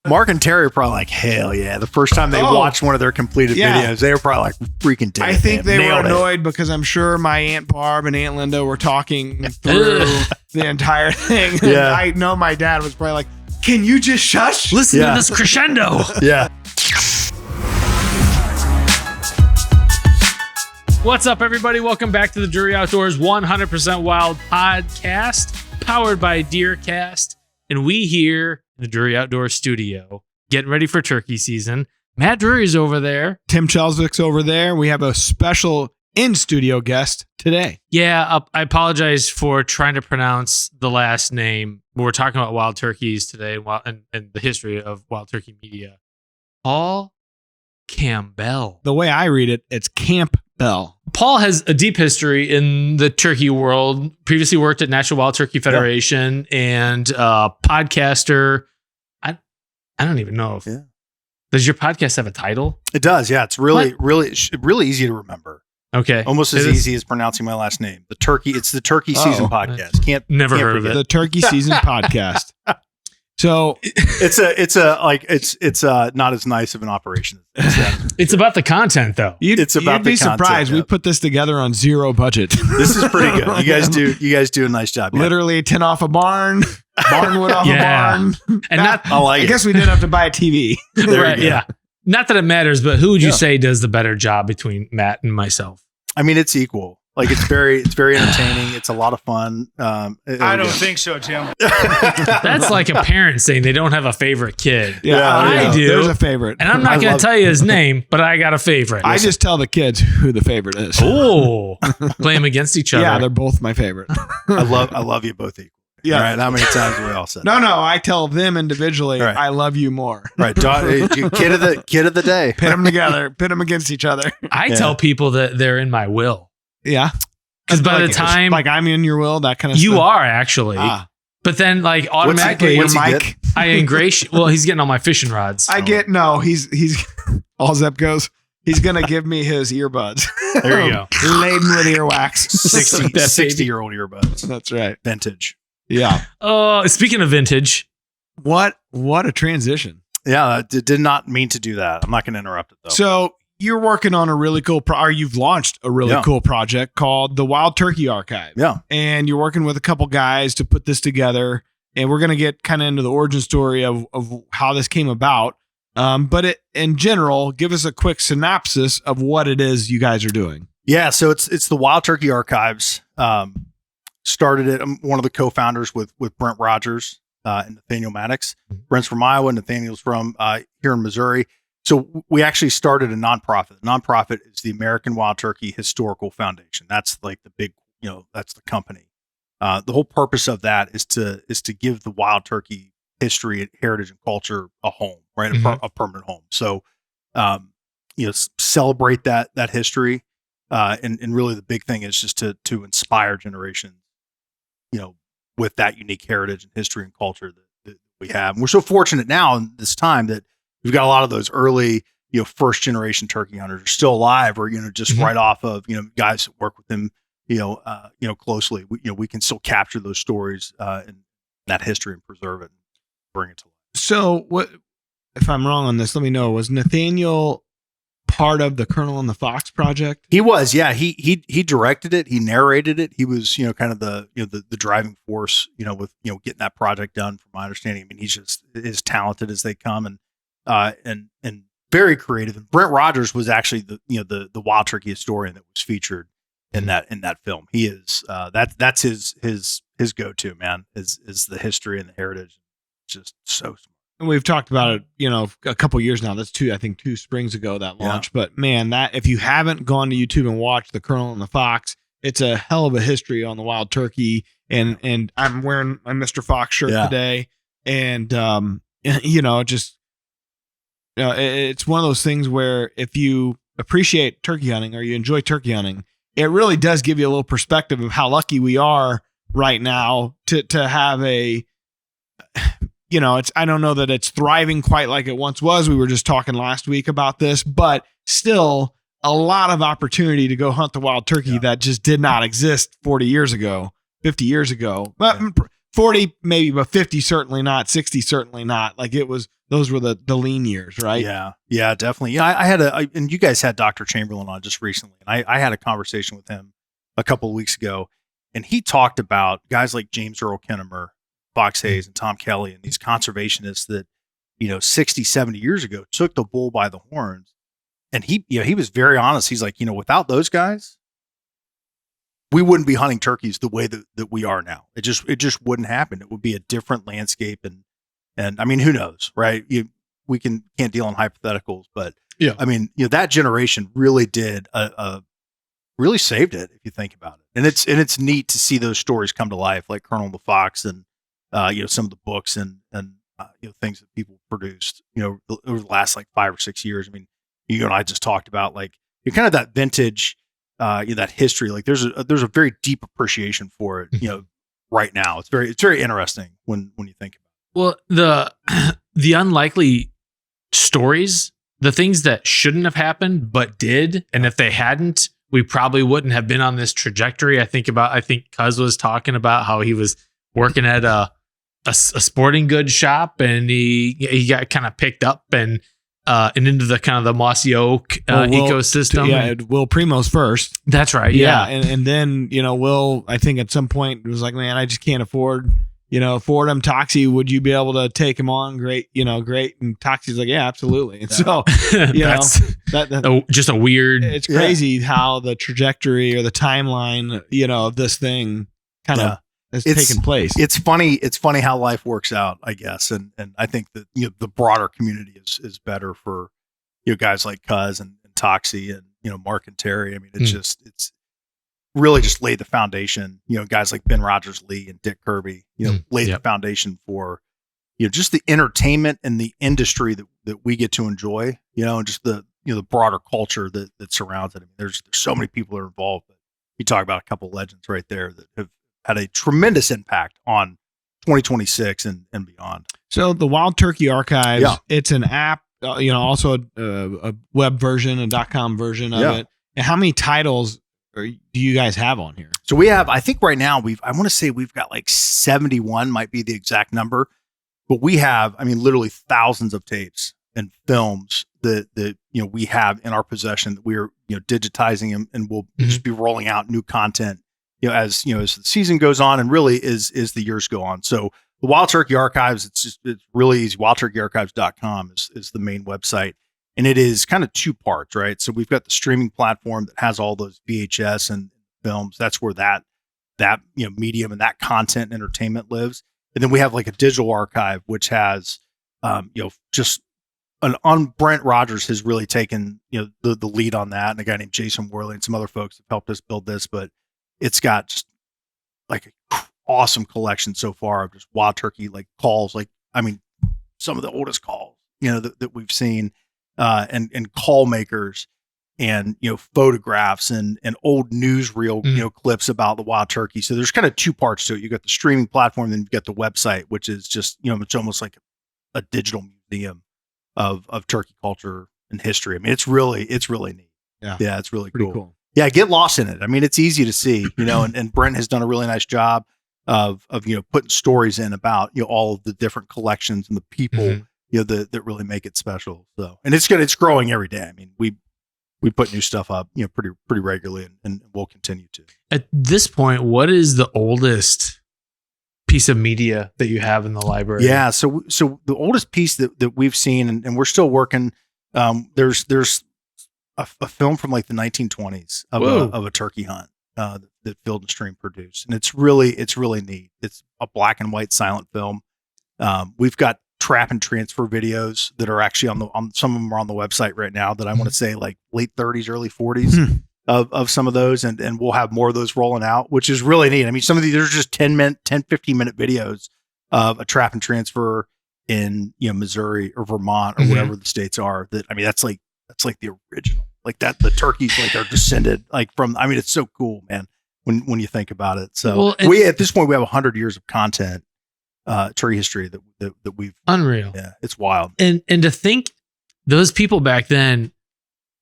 Mark and Terry are probably like, hell yeah. The first time they watched one of their completed videos, they were probably like, freaking did I think they were annoyed because I'm sure my Aunt Barb and Aunt Linda were talking through the entire thing. And I know my dad was probably like, can you just shush? Listen to this crescendo. Yeah. What's up, everybody? Welcome back to the Drury Outdoors 100% Wild podcast, powered by Deercast. And we here in the Drury Outdoors studio, getting ready for turkey season. Matt Drury's over there. Tim Kjellesvik's over there. We have a special in-studio guest today. Yeah, I apologize for trying to pronounce the last name. We're talking about wild turkeys today and the history of wild turkey media. Paul Campbell. The way I read it, it's Campbell. Paul has a deep history in the turkey world. Previously worked at National Wild Turkey Federation and podcaster. I don't even know if does your podcast have a title? It does. Yeah, it's really easy to remember. Okay, almost as easy as pronouncing my last name. It's the Turkey Season Podcast. Can't heard of it. The Turkey Season Podcast. So it's not as nice of an operation. It's about the content, though. You'd be surprised. We put this together on zero budget. This is pretty good. You guys do a nice job. Literally 10 off a barn, barnwood off a barn, and I guess we didn't have to buy a TV. Right? Yeah. Not that it matters, but who would you say does the better job between Matt and myself? I mean, it's equal. Like it's very entertaining. It's a lot of fun. I don't think so, Tim. That's like a parent saying they don't have a favorite kid. Yeah, I do. There's a favorite, and I'm not going to tell you his name, but I got a favorite. I just tell the kids who the favorite is. Oh, play them against each other. Yeah, they're both my favorite. I love you both equal. Yeah. All right. How many times have we all said? No. I tell them individually. Right. I love you more. Right. Kid of the day. Pit them together. Pit them against each other. I tell people that they're in my will. Yeah. Because by the time, like I'm in your will, that kind of you stuff. are actually. But then, like automatically, Mike. I ingratiate. Well, he's getting all my fishing rods. He's all Zep goes. He's gonna give me his earbuds. There you go, laden with earwax. 60-year-old earbuds. That's right. Vintage. Yeah. Speaking of vintage, what a transition. Yeah, I did not mean to do that. I'm not going to interrupt it though. So you're working on a really cool you've launched a really cool project called the Wild Turkey Archive. Yeah. And you're working with a couple guys to put this together. And we're going to get kind of into the origin story of how this came about. But in general, give us a quick synopsis of what it is you guys are doing. Yeah. So it's the Wild Turkey Archives. Started it. I'm one of the co-founders with Brent Rogers and Nathaniel Maddox. Brent's from Iowa. Nathaniel's from here in Missouri. So we actually started a nonprofit. The nonprofit is the American Wild Turkey Historical Foundation. That's like the big, that's the company. The whole purpose of that is to give the wild turkey history, heritage, and culture a home, right? A permanent home. So, celebrate that history. And really the big thing is just to inspire generations, with that unique heritage and history and culture that we have. And we're so fortunate now in this time that we've got a lot of those early, first generation turkey hunters are still alive, or just right off of guys that work with them, closely. We can still capture those stories and that history and preserve it and bring it to life. So, what if I'm wrong on this? Let me know. Was Nathaniel part of the Colonel and the Fox project? He was, yeah. He directed it. He narrated it. He was, kind of the driving force, with getting that project done. From my understanding, I mean, he's just as talented as they come, and very creative. And Brent Rogers was actually the wild turkey historian that was featured in that film. He is that's his go-to, man. Is the history and the heritage. Just so smart. And we've talked about it, a couple years now. That's 2 springs ago that launched. Yeah. But man, that if you haven't gone to YouTube and watched the Colonel and the Fox, it's a hell of a history on the wild turkey. And I'm wearing my Mr. Fox shirt today, and it's one of those things where if you appreciate turkey hunting or you enjoy turkey hunting, it really does give you a little perspective of how lucky we are right now to have a. I don't know that it's thriving quite like it once was. We were just talking last week about this, but still a lot of opportunity to go hunt the wild turkey that just did not exist 40 years ago, 50 years ago. But 40 maybe, but 50 certainly not, 60 certainly not. Like those were the lean years, right? Yeah, definitely. Yeah, and you guys had Dr. Chamberlain on just recently, and I had a conversation with him a couple of weeks ago, and he talked about guys like James Earl Kinnemer, Fox Hayes, and Tom Kelly, and these conservationists that, 60, 70 years ago took the bull by the horns. And he was very honest. He's like, without those guys, we wouldn't be hunting turkeys the way that we are now. It just wouldn't happen. It would be a different landscape. And I mean, who knows, right? We can't deal in hypotheticals, but yeah, I mean, that generation really did really saved it if you think about it. And it's neat to see those stories come to life, like Colonel the Fox and some of the books and things that people produced over the last like 5 or 6 years. I mean, you and I just talked about like kind of that vintage, that history. Like there's a very deep appreciation for it. Right now, it's very interesting when you think about it. Well, the unlikely stories, the things that shouldn't have happened but did, and if they hadn't, we probably wouldn't have been on this trajectory. I think Cuz was talking about how he was working at a sporting goods shop, and he got kind of picked up and into the kind of the Mossy Oak ecosystem. Will Primo's first. That's right. Yeah. And then, Will, I think at some point was like, man, I just can't afford him. Toxie, would you be able to take him on? Great. And Toxie's like, yeah, absolutely. And so, that's just a weird, it's crazy how the trajectory or the timeline, of this thing kind of has taken place. It's funny how life works out, I guess. And I think that, the broader community is better for, guys like Cuz and Toxie and, Mark and Terry. I mean, it's really just laid the foundation, guys like Ben Rogers-Lee and Dick Kirby, laid the foundation for, just the entertainment and the industry that we get to enjoy, and just the, the broader culture that surrounds it. I mean, there's so many people that are involved, but you talk about a couple of legends right there that have had a tremendous impact on 2026 and beyond. So the Wild Turkey Archives, it's an app, also a web version, a .com version of it. And how many titles do you guys have on here? So we have, I think right now I want to say we've got like 71 might be the exact number, but we have, I mean, literally thousands of tapes and films that we have in our possession that we're, digitizing them, and we'll just be rolling out new content as the season goes on, and really is the years go on. So the Wild Turkey Archives, it's really easy. WildTurkeyArchives.com is the main website, and it is kind of two parts, right? So we've got the streaming platform that has all those VHS and films. That's where that medium and that content and entertainment lives. And then we have like a digital archive, which has just Brent Rogers has really taken the lead on that, and a guy named Jason Worley and some other folks have helped us build this, but it's got just like an awesome collection so far of just wild turkey, like calls, like, I mean, some of the oldest calls, that we've seen, and call makers, and, photographs and old newsreel, clips about the wild turkey. So there's kind of two parts to it. You got the streaming platform, then you've got the website, which is just, it's almost like a digital museum of turkey culture and history. I mean, it's really neat. Yeah. It's really cool. Yeah, get lost in it. I mean, it's easy to see, and Brent has done a really nice job of putting stories in about all of the different collections and the people that really make it special. So, and it's good. It's growing every day. I mean, we put new stuff up pretty regularly, and we'll continue to. At this point, what is the oldest piece of media that you have in the library? Yeah, so the oldest piece that we've seen, and we're still working. There's a film from like the 1920s of a turkey hunt that Field and Stream produced, and it's really neat. It's a black and white silent film. We've got trap and transfer videos that are actually on some of them are on the website right now, that I want to say like late 30s, early 40s of some of those, and we'll have more of those rolling out, which is really neat. I mean, some of these are just 15 minute videos of a trap and transfer in Missouri or Vermont or whatever the states are. That, I mean, that's like the original. Like that, the turkeys like are descended like from. I mean, it's so cool, man. When you think about it. So we at this point we have 100 years of content, turkey history that we've unreal. Yeah, it's wild. And to think those people back then,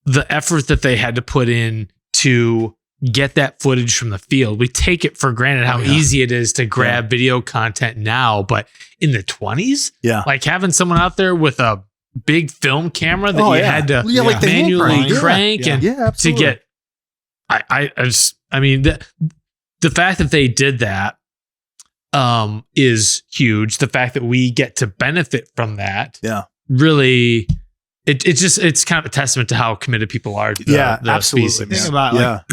the effort that they had to put in to get that footage from the field. We take it for granted how easy it is to grab video content now, but in the 20s, like having someone out there with a big film camera that you had to like manually crank and to get. I mean, the fact that they did that is huge. The fact that we get to benefit from that, really. It's kind of a testament to how committed people are to the absolutely. species. Think about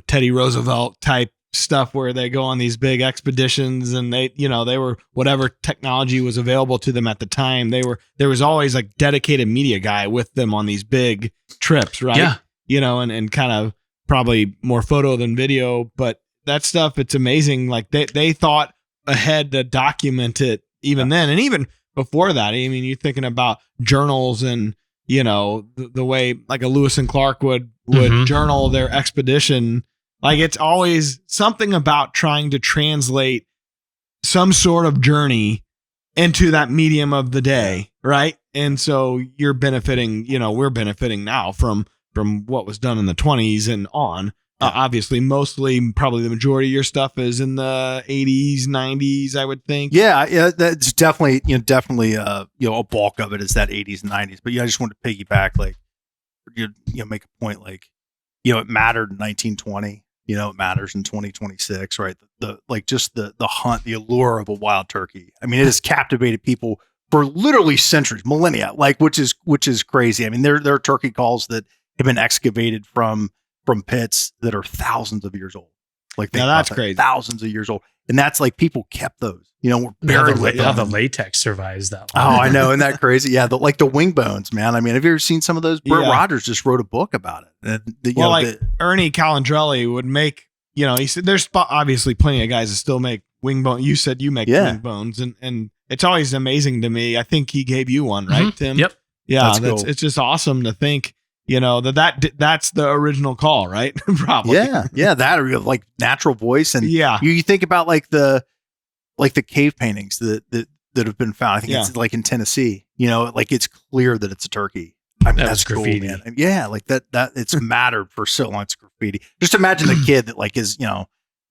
Teddy Roosevelt type stuff where they go on these big expeditions and they were whatever technology was available to them at the time. There was always like dedicated media guy with them on these big trips, right? Yeah. And kind of probably more photo than video, but that stuff, it's amazing. Like they thought ahead to document it even then. And even before that, I mean, you're thinking about journals and, the way like a Lewis and Clark would journal their expedition. Like it's always something about trying to translate some sort of journey into that medium of the day. Right. And so you're benefiting, we're benefiting now from what was done in the 20s and on. Obviously, mostly, probably the majority of your stuff is in the 80s, 90s, I would think. Yeah, that's definitely, a bulk of it is that 80s and 90s. But I just wanted to piggyback, like, make a point, like, it mattered in 1920. It matters in 2026, right? The hunt, the allure of a wild turkey. I mean, it has captivated people for literally centuries, millennia, like, which is crazy. I mean, there are turkey calls that have been excavated from pits that are thousands of years old. Like that's crazy. Thousands of years old. And that's like people kept those, we're buried with how them. the latex survives that one. Oh, I know. Isn't that crazy? Yeah. The wing bones, man. I mean, have you ever seen some of those? Burt Rogers just wrote a book about it. And Ernie Calandrelli would make, he said there's obviously plenty of guys that still make wing bones. You said you make wing bones and it's always amazing to me. I think he gave you one, right, Tim? Yep. Yeah. Cool. It's just awesome to think, that's the original call, right? Probably. Yeah. That or like natural voice. And you think about like the cave paintings that have been found. I think it's like in Tennessee, like it's clear that it's a turkey. I mean, that's graffiti. Cool, man. And like that it's mattered for so long. It's graffiti. Just imagine the kid that like is,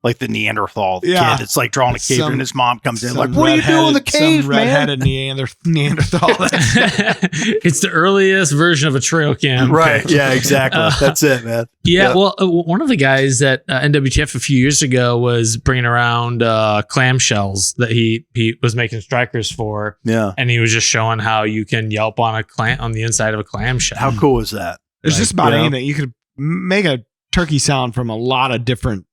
like the Neanderthal kid that's like drawing a cave and his mom comes in like, what are you doing in the cave, some redheaded Neanderthal. It's the earliest version of a trail cam. Right. Pick. Yeah, exactly. That's it, man. Yeah. Well, one of the guys at NWTF a few years ago was bringing around clamshells that he was making strikers for. Yeah. And he was just showing how you can Yelp on on the inside of a clamshell. How cool is that? There's just about anything. You could make a turkey sound from a lot of different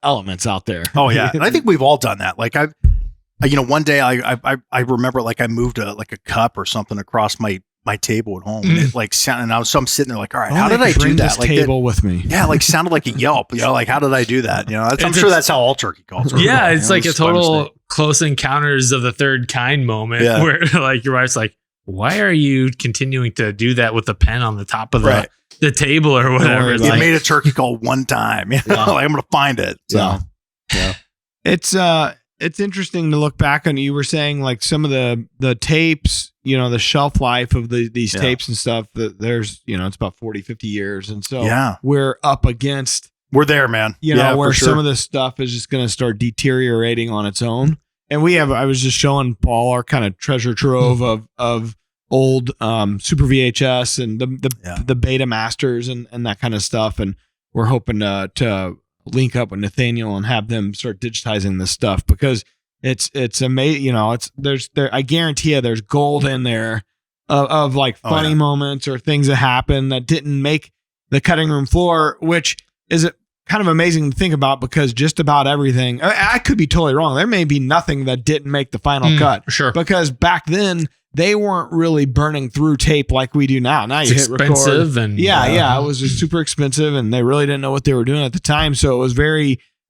elements out there. Oh yeah. And I think we've all done that. Like one day I remember like I moved a cup or something across my table at home and it like sounded, and I'm sitting there like, all right, how did I do that? Like table with me. Yeah. Like sounded like a Yelp, like how did I do that? I'm sure that's how all turkey calls are. Yeah. It's like a total Close Encounters of the Third Kind moment where like your wife's like, why are you continuing to do that with the pen on the top of the table or whatever? You made a turkey call one time. Like, I'm going to find it. So, It's interesting to look back on. You were saying like some of the tapes, the shelf life of these tapes and stuff that there's, it's about 40, 50 years. And so we're up against, we're there, man. Where some of this stuff is just going to start deteriorating on its own. And I was just showing Paul our kind of treasure trove of old Super VHS and the Beta Masters and that kind of stuff. And we're hoping to link up with Nathaniel and have them start digitizing this stuff because it's amazing. I guarantee you there's gold in there of like funny moments or things that happen that didn't make the cutting room floor, which is kind of amazing to think about because just about everything, I could be totally wrong. There may be nothing that didn't make the final cut. Sure. Because back then they weren't really burning through tape like we do now. Now you hit record. Expensive and it was just super expensive and they really didn't know what they were doing at the time. So it was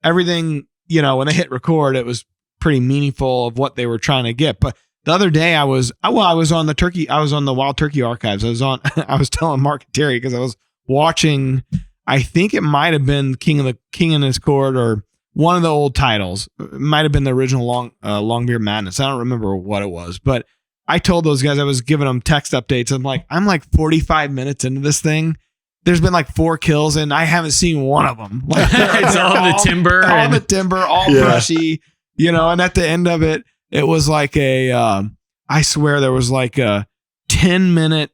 everything, when they hit record, it was pretty meaningful of what they were trying to get. But the other day I was on the Wild Turkey Archives. I was telling Mark and Terry because I was watching, I think it might have been King in His Court or one of the old titles. It might have been the original Longbeard Madness. I don't remember what it was, but I told those guys, I was giving them text updates. I'm like 45 minutes into this thing there's been like 4 kills and I haven't seen one of them. Like It's all the timber. all the timber, all brushy, you know, and at the end of it, it was like I swear there was like a 10-minute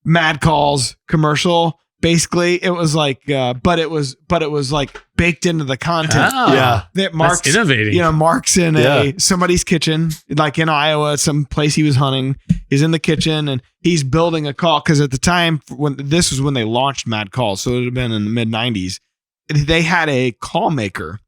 Mad Calls commercial. Basically, it was like, but it was like baked into the content. Oh, that Mark's that's innovating. You know, Mark's in somebody's kitchen, like in Iowa, some place he was hunting. He's in the kitchen and he's building a call because at the time when they launched Mad Calls, so it would have been in the mid '90s. They had a call maker,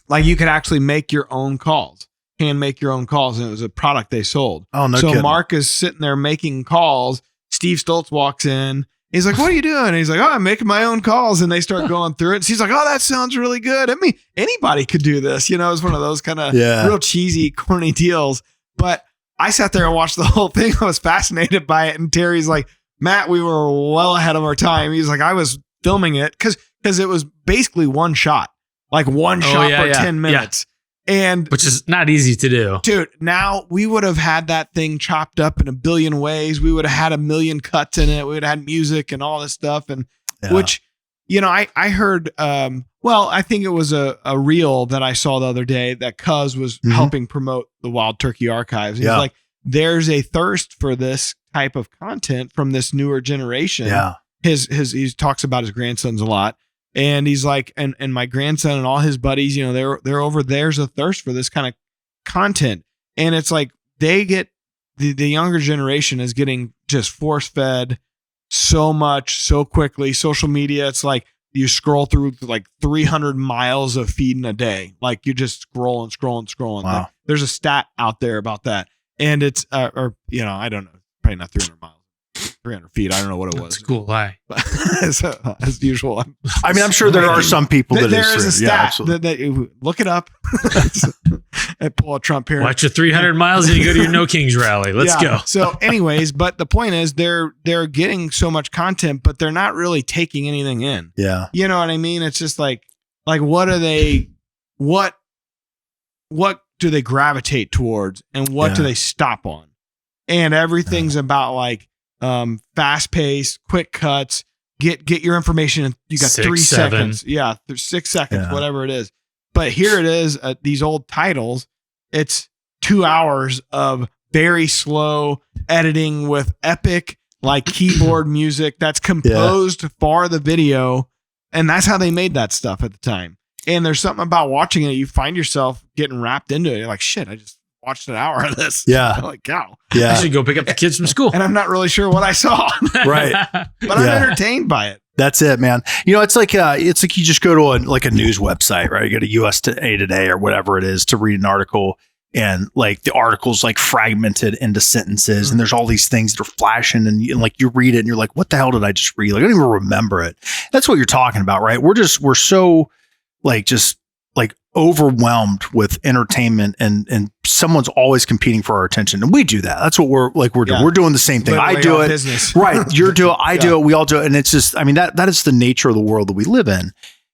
like you could actually make your own calls, hand make your own calls, and it was a product they sold. Oh no! So kidding. Mark is sitting there making calls. Steve Stoltz walks in. He's like, "What are you doing?" And he's like, "Oh, I'm making my own calls." And they start going through it. So he's like, "Oh, that sounds really good. I mean, anybody could do this." You know, it's one of those kind of real cheesy, corny deals. But I sat there and watched the whole thing. I was fascinated by it. And Terry's like, "Matt, we were well ahead of our time." He's like, "I was filming it because it was basically one shot, like one shot for 10 minutes." And which is not easy to do. Dude, now we would have had that thing chopped up in a billion ways. We would have had a million cuts in it. We would have had music and all this stuff. And which, you know, I heard, I think it was a reel that I saw the other day that Cuz was helping promote the Wild Turkey Archives. He's like, there's a thirst for this type of content from this newer generation. Yeah. He talks about his grandsons a lot. And he's like, and my grandson and all his buddies, you know, they're over there's a thirst for this kind of content. And it's like they get the younger generation is getting just force fed so much so quickly. Social media, it's like you scroll through like 300 miles of feed in a day. Like you just scrolling. Wow. Like, there's a stat out there about that. And it's, or, you know, I don't know, probably not 300 miles. 300 feet. I don't know what it was. That's a cool lie. As usual. I mean, I'm sure there are some people that there is a stat that look it up and pull a Trump here. Watch your 300 miles and you go to your No Kings rally. Let's go. So anyways, but the point is they're getting so much content, but they're not really taking anything in. Yeah. You know what I mean? It's just like what are they, what do they gravitate towards and what do they stop on? And everything's about like, fast pace, quick cuts, get your information. And you got 3 seconds. Yeah. There's 6 seconds, whatever it is. But here it is, these old titles, it's 2 hours of very slow editing with epic, like keyboard music that's composed for the video. And that's how they made that stuff at the time. And there's something about watching it. You find yourself getting wrapped into it. You're like, shit, I just watched an hour of this. Yeah. I'm like, cow. Yeah. I should go pick up the kids from school. And I'm not really sure what I saw. Right. But I'm entertained by it. That's it, man. You know, it's like you just go to a news website, right? You go to USA Today or whatever it is to read an article, and like the article's like fragmented into sentences, and there's all these things that are flashing, and like you read it and you're like, what the hell did I just read? Like, I don't even remember it. That's what you're talking about, right? We're so like overwhelmed with entertainment, and someone's always competing for our attention, and we do that. That's what we're doing. We're doing the same thing. Literally I do it. Business. Right. You do it. I do it. We all do it. And it's just, I mean, that is the nature of the world that we live in.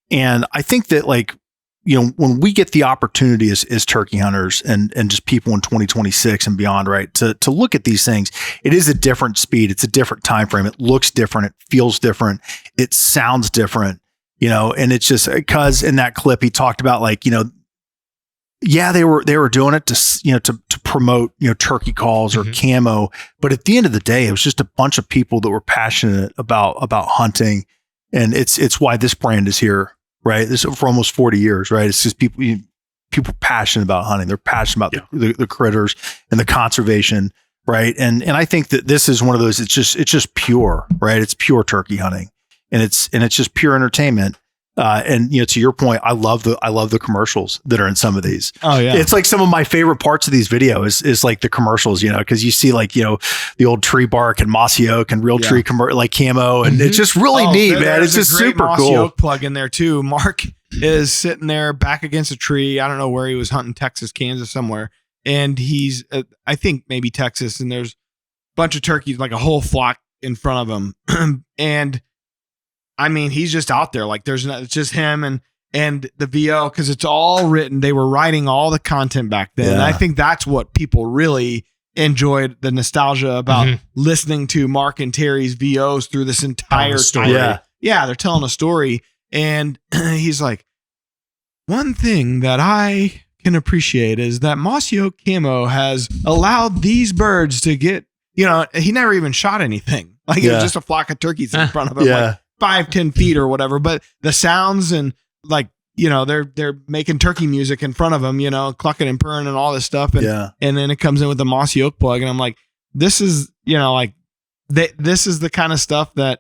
And I think that, like, you know, when we get the opportunity as turkey hunters and just people in 2026 and beyond, right, to look at these things, it is a different speed. It's a different time frame. It looks different. It feels different. It sounds different, you know, and it's just because in that clip, he talked about, like, you know, they were doing it to promote, you know, turkey calls or camo. But at the end of the day, it was just a bunch of people that were passionate about hunting. And it's why this brand is here, right? This is for almost 40 years, right? It's just people passionate about hunting. They're passionate about the critters and the conservation, right? And I think that this is one of those, it's just pure, right? It's pure turkey hunting, and it's just pure entertainment. And you know, to your point, I love the commercials that are in some of these. Oh yeah. It's like some of my favorite parts of these videos is like the commercials, you know, because you see, like, you know, the old tree bark and mossy oak and real tree like camo. And it's just really neat, man. It's just super mossy cool. Oak plug in there too. Mark is sitting there back against a tree. I don't know where he was hunting, Texas, Kansas, somewhere. And he's, I think maybe Texas, and there's a bunch of turkeys, like a whole flock in front of him. And I mean, he's just out there. Like, it's just him and the VO, because it's all written. They were writing all the content back then. Yeah. And I think that's what people really enjoyed, the nostalgia about listening to Mark and Terry's VOs through this entire story. Yeah, they're telling a story. And he's like, one thing that I can appreciate is that Masio Camo has allowed these birds to get, he never even shot anything. Like it was just a flock of turkeys in front of him, like 5-10 feet or whatever. But the sounds and like, they're making turkey music in front of him, clucking and purring and all this stuff. And then it comes in with the mossy oak plug. And I'm like, this is, this is the kind of stuff that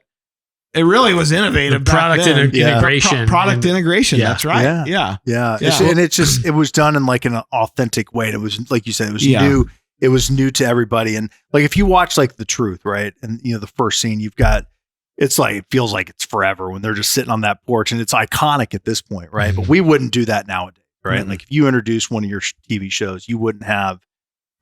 it really was innovative. Product integration. Product integration. Yeah. That's right. Yeah. And it was done in like an authentic way. And it was, like you said, it was new. It was new to everybody. And like, if you watch like The Truth, right. And the first scene you've got, it's like, it feels like it's forever when they're just sitting on that porch, and it's iconic at this point. Right. Mm-hmm. But we wouldn't do that nowadays. Right. Mm-hmm. Like if you introduce one of your TV shows, you wouldn't have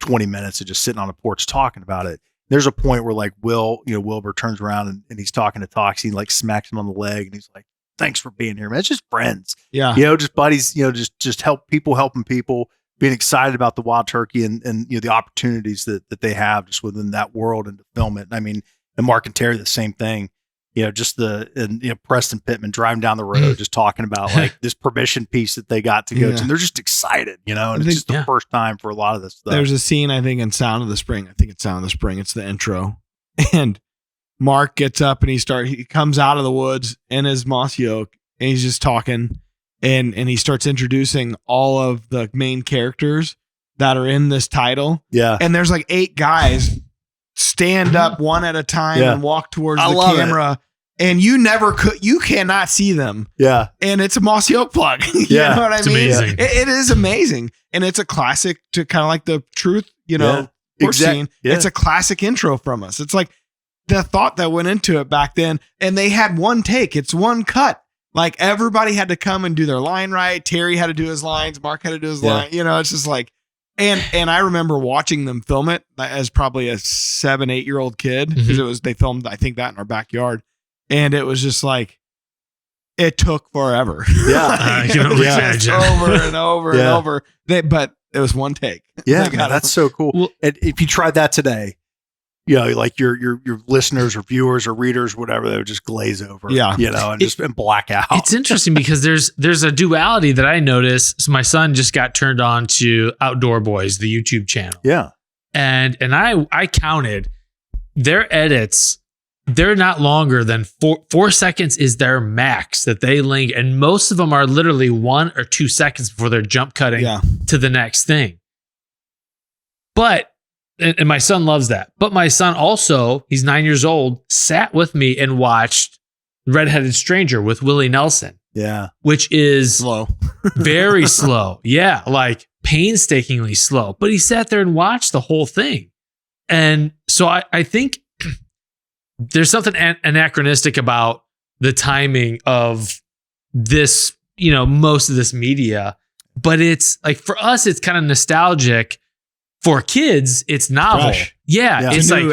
20 minutes of just sitting on a porch talking about it. There's a point where like Wilbur turns around and he's talking to Toxie and like smacks him on the leg, and he's like, thanks for being here, man. It's just friends. Yeah. Just buddies, just helping people, being excited about the wild turkey and the opportunities that they have just within that world and to film it. I mean, and Mark and Terry, the same thing. Preston Pittman driving down the road, just talking about like this permission piece that they got to go to, and they're just excited, and it's just the first time for a lot of this stuff. There's a scene, I think, in Sound of the Spring. It's the intro, and Mark gets up and he comes out of the woods in his mossy oak, and he's just talking, and he starts introducing all of the main characters that are in this title. Yeah, and there's like 8 guys stand up one at a time and walk towards the camera, and you cannot see them. Yeah. And it's a mossy oak plug. You know what I mean? Amazing. It is amazing. And it's a classic to kind of like The Truth, scene. Yeah. It's a classic intro from us. It's like the thought that went into it back then, and they had one take. It's one cut. Like everybody had to come and do their line right. Terry had to do his lines. Mark had to do his line. It's just like, and I remember watching them film it as probably a 7-8-year-old kid, because they filmed, I think, that in our backyard, and it was just like it took forever. Yeah, I can only imagine. Over and over and over. But it was one take. Yeah, that's so cool. Well, and if you tried that today, like your listeners or viewers or readers, whatever, they would just glaze over. Yeah, and black out. It's interesting because there's a duality that I noticed. So my son just got turned on to Outdoor Boys, the YouTube channel. Yeah, and I counted their edits. They're not longer than 4 seconds is their max that they link, and most of them are literally 1 or 2 seconds before they're jump cutting to the next thing. But and my son loves that. But my son also, he's 9 years old, sat with me and watched Redheaded Stranger with Willie Nelson. Yeah. Which is slow. Very slow. Yeah. Like painstakingly slow. But he sat there and watched the whole thing. And so I think there's something anachronistic about the timing of this, most of this media. But it's like, for us, it's kind of nostalgic. For kids, it's novel. Fresh. Yeah. It's like,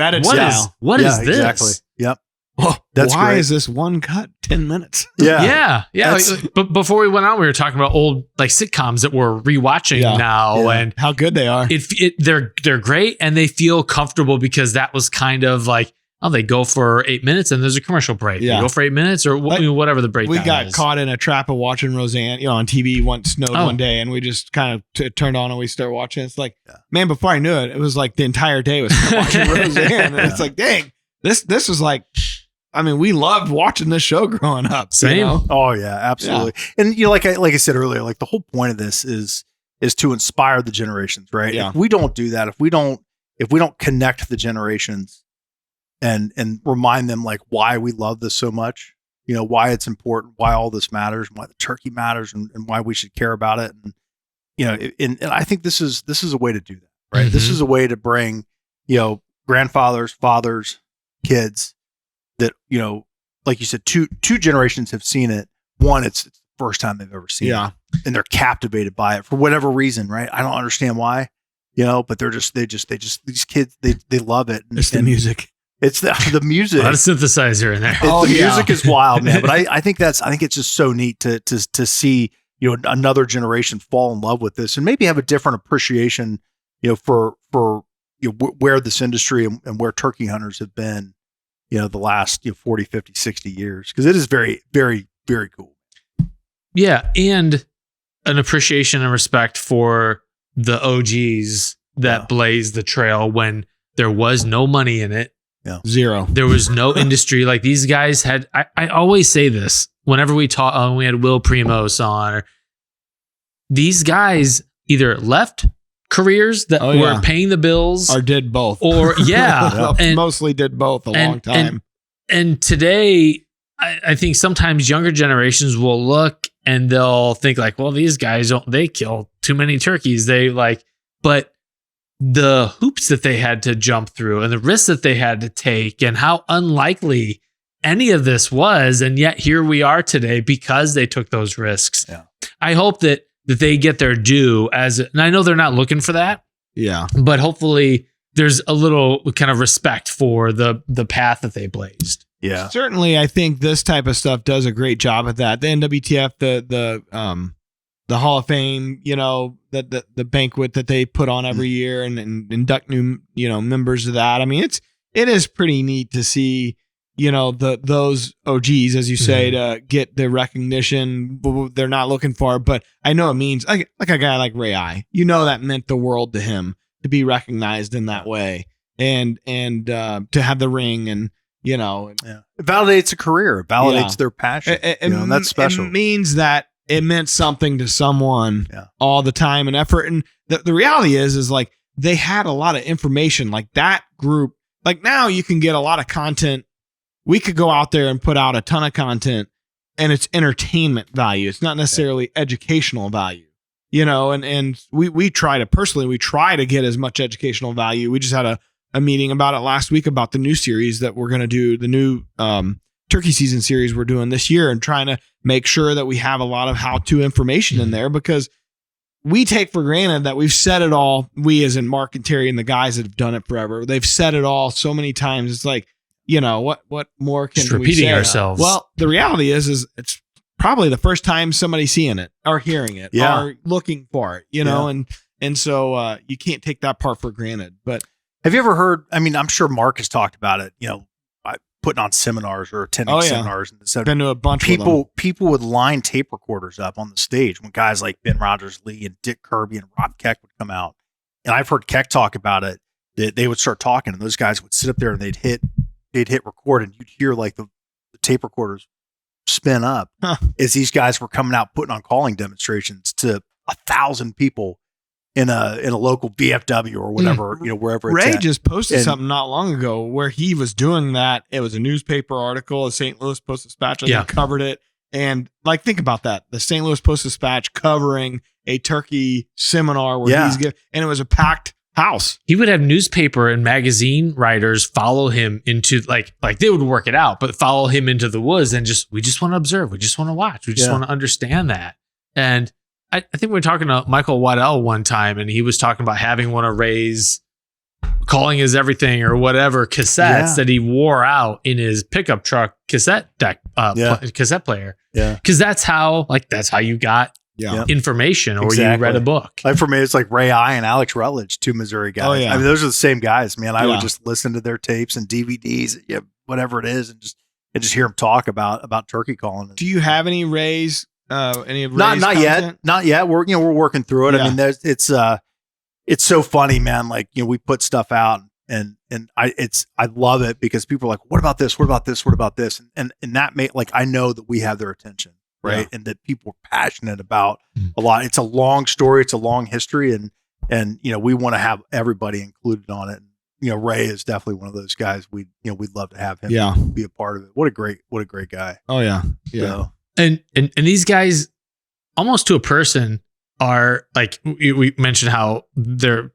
what is this? Exactly. Yep. Oh, why is this one cut 10 minutes? Yeah. But before we went on, we were talking about old like sitcoms that we're rewatching now and how good they are. They're great, and they feel comfortable because that was kind of like, they go for 8 minutes and there's a commercial break. Yeah. They go for 8 minutes or whatever the break. We got caught in a trap of watching Roseanne, on TV snowed one day, and we just kind of turned on and we started watching. It's like, man, before I knew it, it was like the entire day was watching Roseanne. And it's like, dang, this was like, we loved watching this show growing up. Same. Oh yeah, absolutely. Yeah. And like I said earlier, like the whole point of this is to inspire the generations, right? Yeah. If we don't do that, if we don't connect the generations and remind them like why we love this so much, why it's important, why all this matters, why the turkey matters, and why we should care about it. And, and I think this is a way to do that, right? Mm-hmm. This is a way to bring, grandfathers, fathers, kids that, like you said, two generations have seen it. One, it's the first time they've ever seen it, and they're captivated by it for whatever reason, right? I don't understand why, but they just these kids, they love it. It's the music. It's the music. A lot of synthesizer in there. The music is wild, man. But I think it's just so neat to see, another generation fall in love with this and maybe have a different appreciation, for where this industry and where turkey hunters have been, the last 40, 50, 60 years, because it is very, very, very cool. Yeah, and an appreciation and respect for the OGs that blazed the trail when there was no money in it. Yeah. Zero. There was no industry. Like these guys had, I always say this whenever we talk, we had Will Primos on, or these guys either left careers that were paying the bills or did both, or and mostly did both a long time. And today, I think sometimes younger generations will look and they'll think like, well, these guys they kill too many turkeys. But the hoops that they had to jump through and the risks that they had to take and how unlikely any of this was. And yet here we are today because they took those risks. Yeah. I hope that they get their due and I know they're not looking for that. Yeah. But hopefully there's a little kind of respect for the path that they blazed. Yeah. Certainly, I think this type of stuff does a great job at that. The NWTF, the Hall of Fame, the banquet that they put on every year and induct new, members of that. I mean, it is pretty neat to see, those OGs, as you say, to get the recognition they're not looking for. But I know it means like a guy like Ray I, that meant the world to him to be recognized in that way and to have the ring and, it validates a career, it validates their passion. And that's special. It means that it meant something to someone all the time and effort. And the reality is like they had a lot of information, like that group. Like now you can get a lot of content. We could go out there and put out a ton of content and it's entertainment value. It's not necessarily educational value, and we try to get as much educational value. We just had a meeting about it last week about the new series that we're going to do, the new turkey season series we're doing this year, and trying to make sure that we have a lot of how-to information in there, because we take for granted that we've said it all. We, as in Mark and Terry and the guys that have done it forever, they've said it all so many times. It's like, what more can just we repeating say? ourselves. Well, the reality is it's probably the first time somebody's seeing it or hearing it or looking for it, and so you can't take that part for granted. But have you ever heard? I mean, I'm sure Mark has talked about it. Putting on seminars or attending seminars, and said been to a bunch. People would line tape recorders up on the stage when guys like Ben Rogers Lee and Dick Kirby and Rob Keck would come out. And I've heard Keck talk about it. That they would start talking, and those guys would sit up there and they'd hit record, and you'd hear like the tape recorders spin up as these guys were coming out putting on calling demonstrations to 1,000 people in a local VFW or whatever, wherever it's Ray at. just posted something not long ago where he was doing that. It was a newspaper article, a St. Louis Post-Dispatch, covered it. And like, think about that. The St. Louis Post-Dispatch covering a turkey seminar where he's giving, and it was a packed house. He would have newspaper and magazine writers follow him into like they would work it out, but follow him into the woods and we just want to observe. We just want to watch. We just want to understand that. And I think we were talking to Michael Waddell one time, and he was talking about having one of Ray's Calling Is Everything or whatever cassettes that he wore out in his pickup truck cassette deck, cassette player. Yeah. Because that's how you got information, or you read a book. Like for me, it's like Ray I and Alex Rutledge, two Missouri guys. Oh, yeah. I mean, those are the same guys, man. I would just listen to their tapes and DVDs, whatever it is, and just hear them talk about turkey calling. Do you have any Ray's? Any of Ray's not content? Not yet. We're working through it. I mean, it's so funny, man. Like, we put stuff out and I love it because people are like, what about this? What about this? What about this? And that I know that we have their attention, right? And that people are passionate about a lot. It's a long story. It's a long history, and we want to have everybody included on it. Ray is definitely one of those guys. We'd love to have him be a part of it. What a great guy. Oh yeah. Yeah. So, And these guys, almost to a person, are like, we mentioned how they're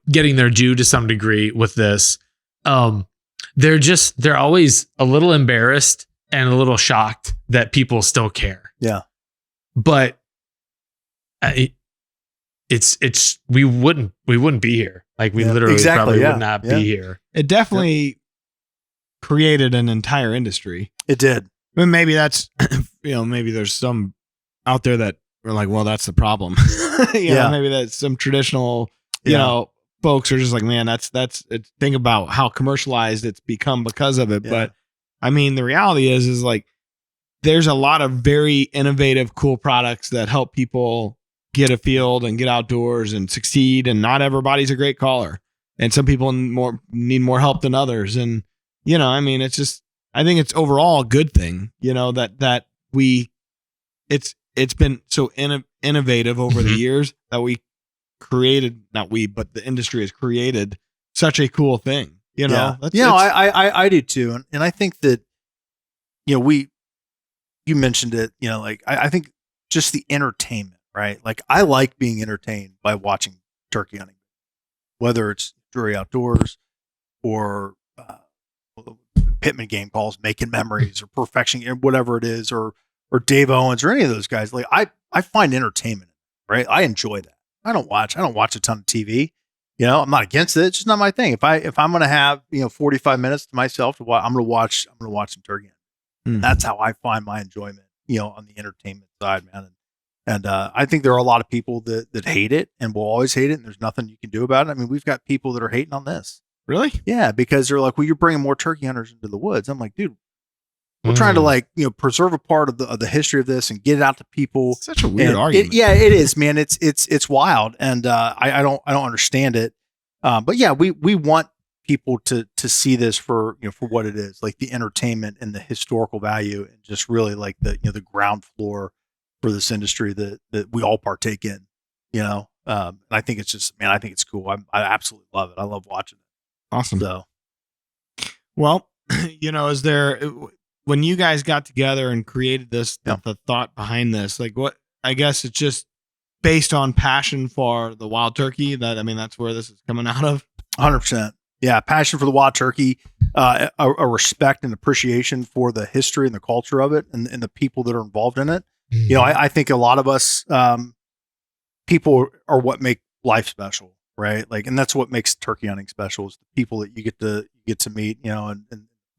getting their due to some degree with this. They're always a little embarrassed and a little shocked that people still care. Yeah, but it's we wouldn't be here. Like we literally probably would not be here. It definitely created an entire industry. It did. I mean, maybe that's, maybe there's some out there that are like, well, that's the problem. Maybe that's some traditional, folks are just like, man, think about how commercialized it's become because of it. Yeah. But I mean, the reality is like, there's a lot of very innovative, cool products that help people get a field and get outdoors and succeed. And not everybody's a great caller. And some people need more help than others. And, you know, I mean, it's just, I think it's overall a good thing, you know, that it's been so innovative over the years that we created, not we, but the industry has created such a cool thing, you know? Yeah. I do too. And I think that, you know, you mentioned it, you know, like I think just the entertainment, right? Like I like being entertained by watching turkey hunting, whether it's Drury Outdoors or Pittman Game Calls, Making Memories, or Perfection, whatever it is, or Dave Owens, or any of those guys. Like I find entertainment, right? I enjoy that. I don't watch a ton of TV. You know, I'm not against it. It's just not my thing. If I'm going to have, you know, 45 minutes to myself to watch, I'm going to watch some turkey. That's how I find my enjoyment, you know, on the entertainment side, man. And I think there are a lot of people that hate it and will always hate it, and there's nothing you can do about it. I mean, we've got people that are hating on this. Really? Yeah, because they're like, well, you're bringing more turkey hunters into the woods. I'm like, dude, we're trying to, like, you know, preserve a part of the history of this and get it out to people. It's such a weird argument. It is, man. It's wild, and I don't understand it. But yeah, we want people to see this for, you know, for what it is, like the entertainment and the historical value, and just really like the, you know, the ground floor for this industry that we all partake in, you know. And I think it's just, man, I think it's cool. I absolutely love it. I love watching it. Awesome. So, well, you know, when you guys got together and created this, the thought behind this, like what, I guess it's just based on passion for the wild turkey. That's where this is coming out of. 100%. Yeah. Passion for the wild turkey, a respect and appreciation for the history and the culture of it, and the people that are involved in it. You know, I think a lot of us, people are what make life special, right? Like, and that's what makes turkey hunting special, is the people that you get to meet, you know, and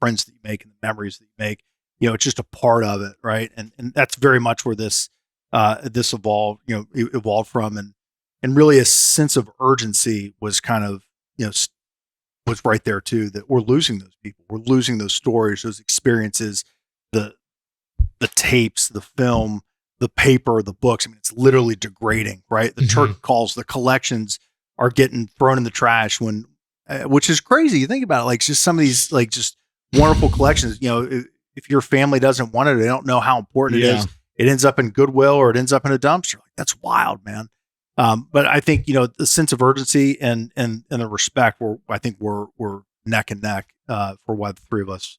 friends that you make and the memories that you make. You know, it's just a part of it, right? And that's very much where this evolved, you know, evolved from, and really a sense of urgency was kind of, you know, was right there too, that we're losing those people, we're losing those stories, those experiences, the tapes, the film, the paper, the books. I mean, it's literally degrading, right? The turkey calls, the collections are getting thrown in the trash which is crazy. You think about it, like just some of these, like just wonderful collections, you know, if your family doesn't want it, they don't know how important it is. It ends up in Goodwill or it ends up in a dumpster. Like, that's wild, man. But I think, you know, the sense of urgency and the respect, I think we're neck and neck for why the three of us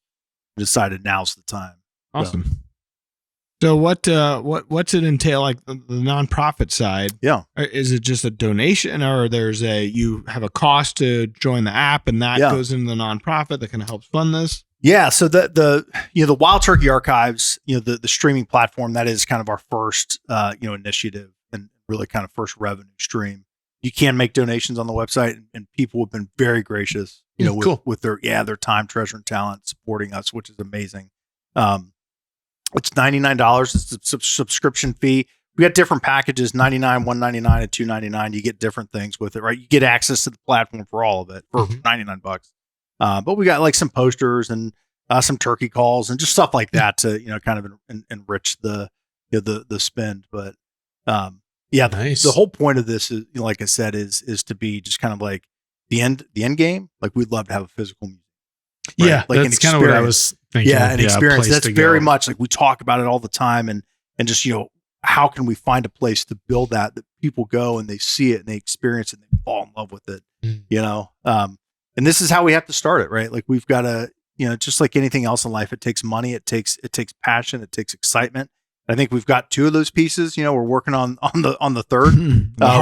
decided now's the time. Awesome. So what's it entail, like the nonprofit side? Yeah. Is it just a donation, or you have a cost to join the app and that goes into the nonprofit that kind of helps fund this? Yeah. So the Wild Turkey Archives, you know, the streaming platform, that is kind of our first, you know, initiative and really kind of first revenue stream. You can make donations on the website, and people have been very gracious, you know, with their time, treasure, and talent supporting us, which is amazing. It's $99. It's a subscription fee. We got different packages: $99, $199, and $299. You get different things with it, right? You get access to the platform for all of it for $99. But we got like some posters and some turkey calls and just stuff like that to, you know, kind of enrich the spend. But nice. The whole point of this is, you know, like I said, is to be just kind of like the end game. Like, we'd love to have a physical music. Right? Yeah, like that's kind of what I was thinking. Yeah, an experience. That's very much like we talk about it all the time, and just, you know, how can we find a place to build that people go and they see it and they experience it and they fall in love with it, you know? And this is how we have to start it, right? Like, we've got to, you know, just like anything else in life, it takes money, it takes passion, it takes excitement. I think we've got two of those pieces. You know, we're working on the third,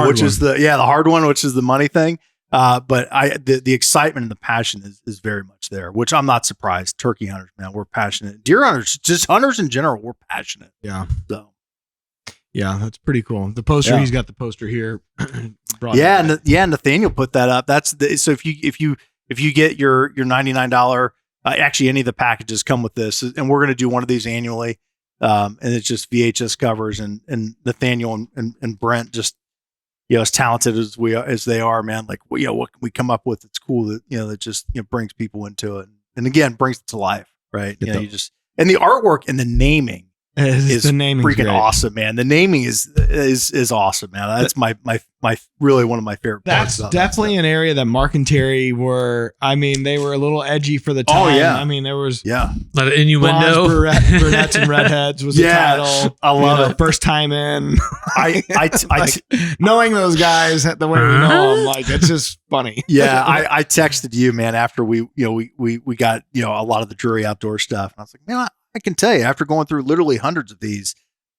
which is the hard one, which is the money thing. But the excitement and the passion is very much there, which I'm not surprised. Turkey hunters, man, we're passionate. Deer hunters, just hunters in general, we're passionate. Yeah. So, yeah, that's pretty cool. The poster, he's got the poster here. Nathaniel put that up. So if you get your $99, actually any of the packages come with this, and we're going to do one of these annually. And it's just VHS covers, and Nathaniel and Brent just as talented as they are, man, like, what can we come up with that's cool that, that just, brings people into it. And again, brings it to life, right? And the artwork and the naming is the naming freaking great. awesome, man. The naming is awesome, man. That's my really one of my favorite parts. That's definitely an area that Mark and Terry were. I mean, they were a little edgy for the time. Oh yeah. I mean, there was a lot of innuendo. Brunettes and redheads was the title. I love it. First time in. I knowing those guys the way we know them, like, it's just funny. Yeah, I texted you, man, after we got a lot of the Drury Outdoors stuff, and I was like, man, I can tell you, after going through literally hundreds of these,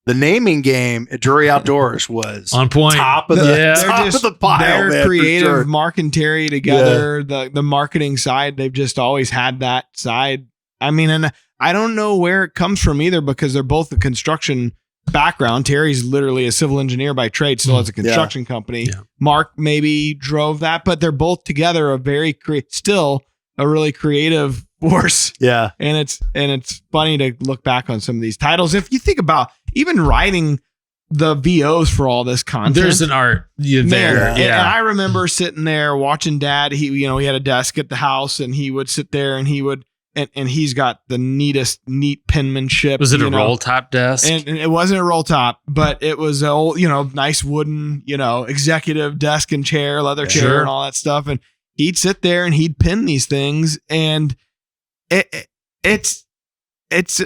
the naming game at Drury Outdoors was on point. Top of the pile. They're man, creative. sure. Mark and Terry together, the marketing side, they've just always had that side. I mean, and I don't know where it comes from either, because they're both a construction background. Terry's literally a civil engineer by trade, still has a construction company. Yeah. Mark maybe drove that, but they're both together still a really creative force. Yeah. And it's funny to look back on some of these titles. If you think about even writing the VOs for all this content, there's an art there. And I remember sitting there watching Dad. He had a desk at the house, and he would sit there and he would, and he's got the neat penmanship. Was it a roll top desk? And it wasn't a roll top, but it was a old, nice wooden, executive desk and chair, leather chair, and all that stuff. And he'd sit there and he'd pin these things, and it's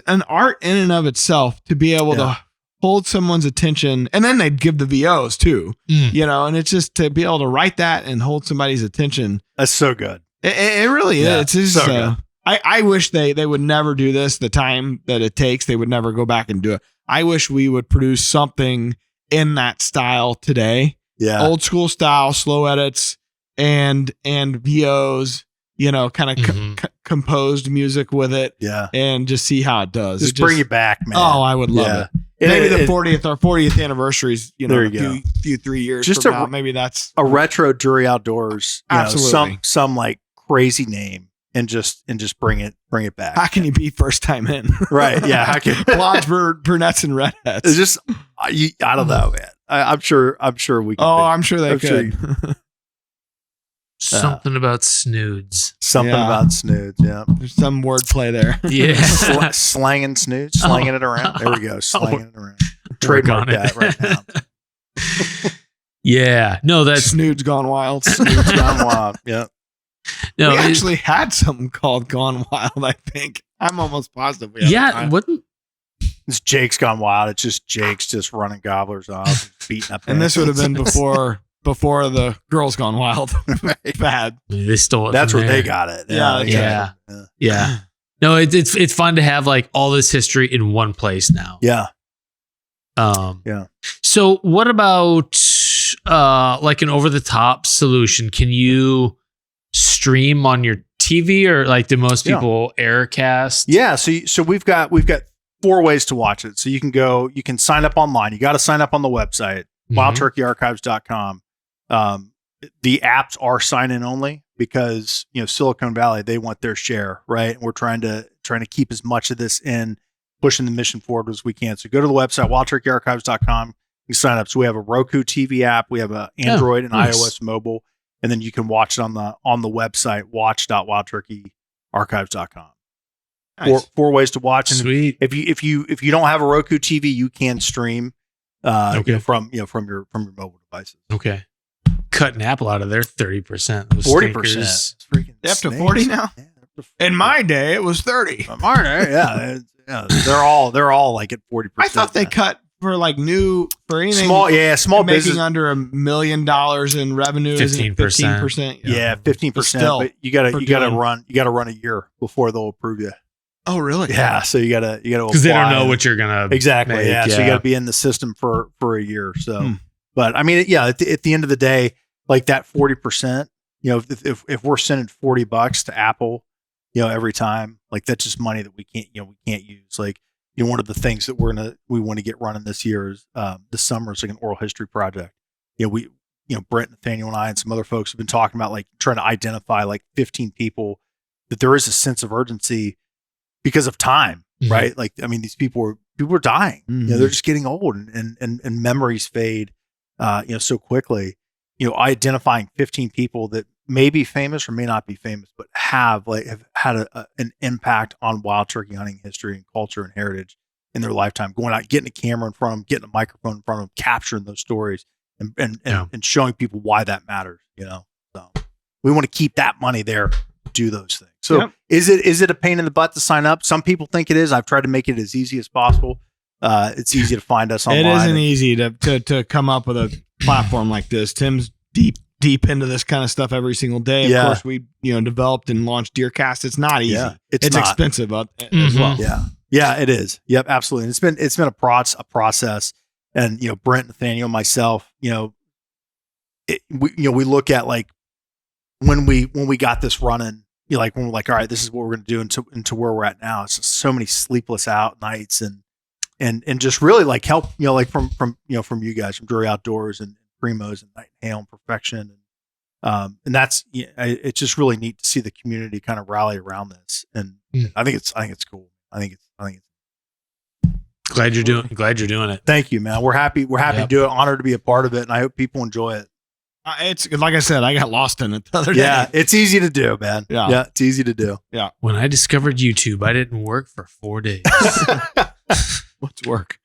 an art in and of itself to be able to hold someone's attention, and then they'd give the VOs too, and it's just to be able to write that and hold somebody's attention. That's so good. It really is. It's just, so good. I wish they would never do this. The time that it takes, they would never go back and do it. I wish we would produce something in that style today. Yeah. Old school style, slow edits and VOs, kind of composed music with it. Yeah. And just see how it does. Just bring it back, man. Oh, I would love it. Maybe the 40th anniversaries, there you go. few 3 years just from now, maybe that's a retro Drury Outdoors. Absolutely. Some like crazy name. And just bring it back. How can you be first time in? Right. Yeah. How can blondes, brunettes, and redheads? It's just I don't know, man. I'm sure we can. Oh, I'm sure they could. Something about snoods. Something about snoods. Yeah. There's some wordplay there. Yeah. Slanging snoods. Slanging it around. There we go. Slanging it around. Trademark that right now. Yeah. No, that's snoods gone wild. Snoods gone wild. Yeah. No, we actually had something called Gone Wild, I think. I'm almost positive. It's Jake's Gone Wild. It's just Jake's just running gobblers off, beating up. And this would have been before the Girls Gone Wild. Bad. They stole it. That's where they got it. Yeah. No, it's fun to have like all this history in one place now. Yeah. So what about like an over the top solution? Can you stream on your TV, or like do most people Aircast? Yeah. So we've got 4 ways to watch it. So you can sign up online. You got to sign up on the website, wildturkeyarchives.com. The apps are sign in only because, Silicon Valley, they want their share, right? And we're trying to keep as much of this in, pushing the mission forward as we can. So go to the website, wildturkeyarchives.com. You sign up. So we have a Roku TV app. We have a Android and iOS mobile. And then you can watch it on the website, watch.wildturkeyarchives.com. Nice. Four ways to watch. And sweet. If you don't have a Roku TV, you can stream from your mobile devices. Okay. Cutting Apple out of their 30%. 40%. Up to 40 now? Yeah, in my day, it was 30. In my day, yeah. They're all like at 40%. I thought they cut for like for anything small making business under $1 million in revenue. 15%. Yeah, 15%. But you gotta run a year before they'll approve you. Oh, really? Yeah. So you gotta because they don't know what you're gonna exactly. Make, yeah. So you gotta be in the system for a year. So, but I mean, at the end of the day, like that 40%. If we're sending $40 to Apple, every time, like that's just money that we can't use. Like, one of the things that we want to get running this year is this summer is like an oral history project. Brent, Nathaniel, and I, and some other folks have been talking about like trying to identify like 15 people that there is a sense of urgency because of time, right? Like, I mean, these people are dying. Mm-hmm. They're just getting old, and memories fade. so quickly, identifying 15 people that may be famous or may not be famous, but have had an impact on wild turkey hunting history and culture and heritage in their lifetime, going out, getting a camera in front of them, getting a microphone in front of them, capturing those stories and showing people why that matters, so we want to keep that money there to do those things. So is it a pain in the butt to sign up? Some people think it is. I've tried to make it as easy as possible. It's easy to find us online. It isn't easy to come up with a platform like this. Tim's deep into this kind of stuff every single day. Of course, we developed and launched DeerCast. It's not easy. Yeah, it's expensive as well. Yeah, it is. Yep, absolutely. And it's been a process. And Brent, Nathaniel, myself, we look at like when we got this running, when we're like, all right, this is what we're going to do into where we're at now. It's just so many sleepless out nights and just really like help, from you guys, from Drury Outdoors and Primos and Night and Hail and Perfection. And that's, it's just really neat to see the community kind of rally around this. And I think it's cool. I think it's glad you're doing it. Thank you, man. We're happy to do it. Honored to be a part of it. And I hope people enjoy it. It's like I said, I got lost in it the other day. Yeah, it's easy to do, man. Yeah, it's easy to do. Yeah. When I discovered YouTube, I didn't work for 4 days. What's work?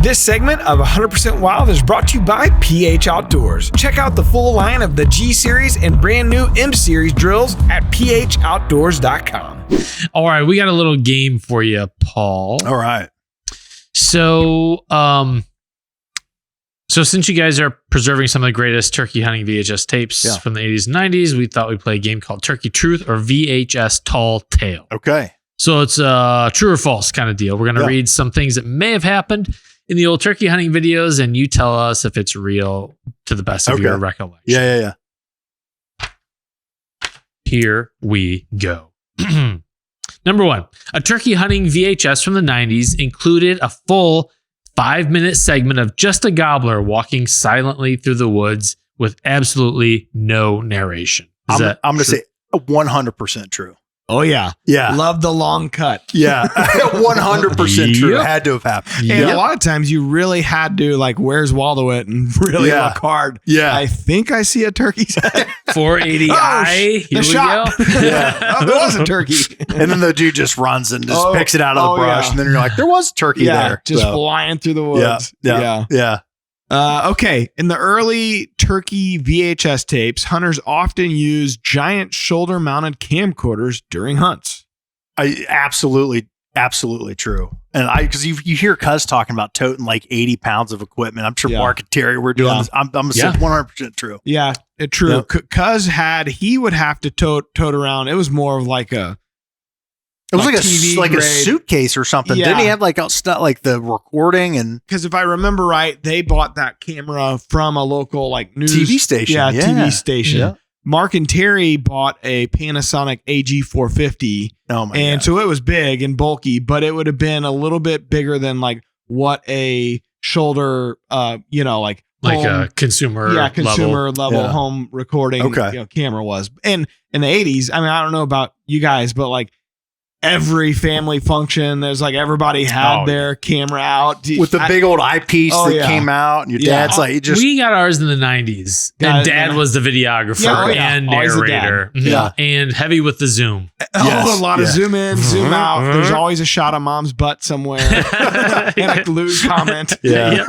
This segment of 100% Wild is brought to you by PH Outdoors. Check out the full line of the G Series and brand new M Series drills at phoutdoors.com. All right, we got a little game for you, Paul. All right. So, since you guys are preserving some of the greatest turkey hunting VHS tapes from the 80s and 90s, we thought we'd play a game called Turkey Truth or VHS Tall Tale. Okay. So it's a true or false kind of deal. We're going to read some things that may have happened in the old turkey hunting videos, and you tell us if it's real to the best of your recollection. Yeah. Here we go. Number 1, a turkey hunting VHS from the 90s included a full 5-minute segment of just a gobbler walking silently through the woods with absolutely no narration. I'm going to say 100% true. Oh, yeah. Yeah. Love the long cut. Yeah. 100% true. It had to have happened. And a lot of times you really had to, like, where's Waldo it and really look hard. Yeah. I think I see a turkey's head. 480i. The shot. Yeah. There was a turkey. And then the dude just runs and just picks it out of the brush. And then you're like, there was a turkey there. Just flying through the woods. Yeah. Okay. In the early turkey VHS tapes, hunters often used giant shoulder-mounted camcorders during hunts. Absolutely true. And because you hear Cuz talking about toting like 80 pounds of equipment. I'm sure Mark and Terry were doing this. I'm gonna say 100% true. Yeah, true. Cuz he would have to tote around. It was more of like a. It was like a suitcase or something. Didn't he have like the recording and? Because if I remember right, they bought that camera from a local like news TV station. Yeah, TV station. Yeah. Mark and Terry bought a Panasonic AG450. Oh my God. So it was big and bulky, but it would have been a little bit bigger than like what a shoulder, like a consumer level home recording camera was. And in the 80s, I mean, I don't know about you guys, but like every family function, there's like everybody had their camera out with the big old eyepiece that came out, and your dad's like, we got ours in the 90s, and Dad was the videographer and narrator, and heavy with the zoom. A lot of zoom in, zoom out. There's always a shot of Mom's butt somewhere, and a lewd comment.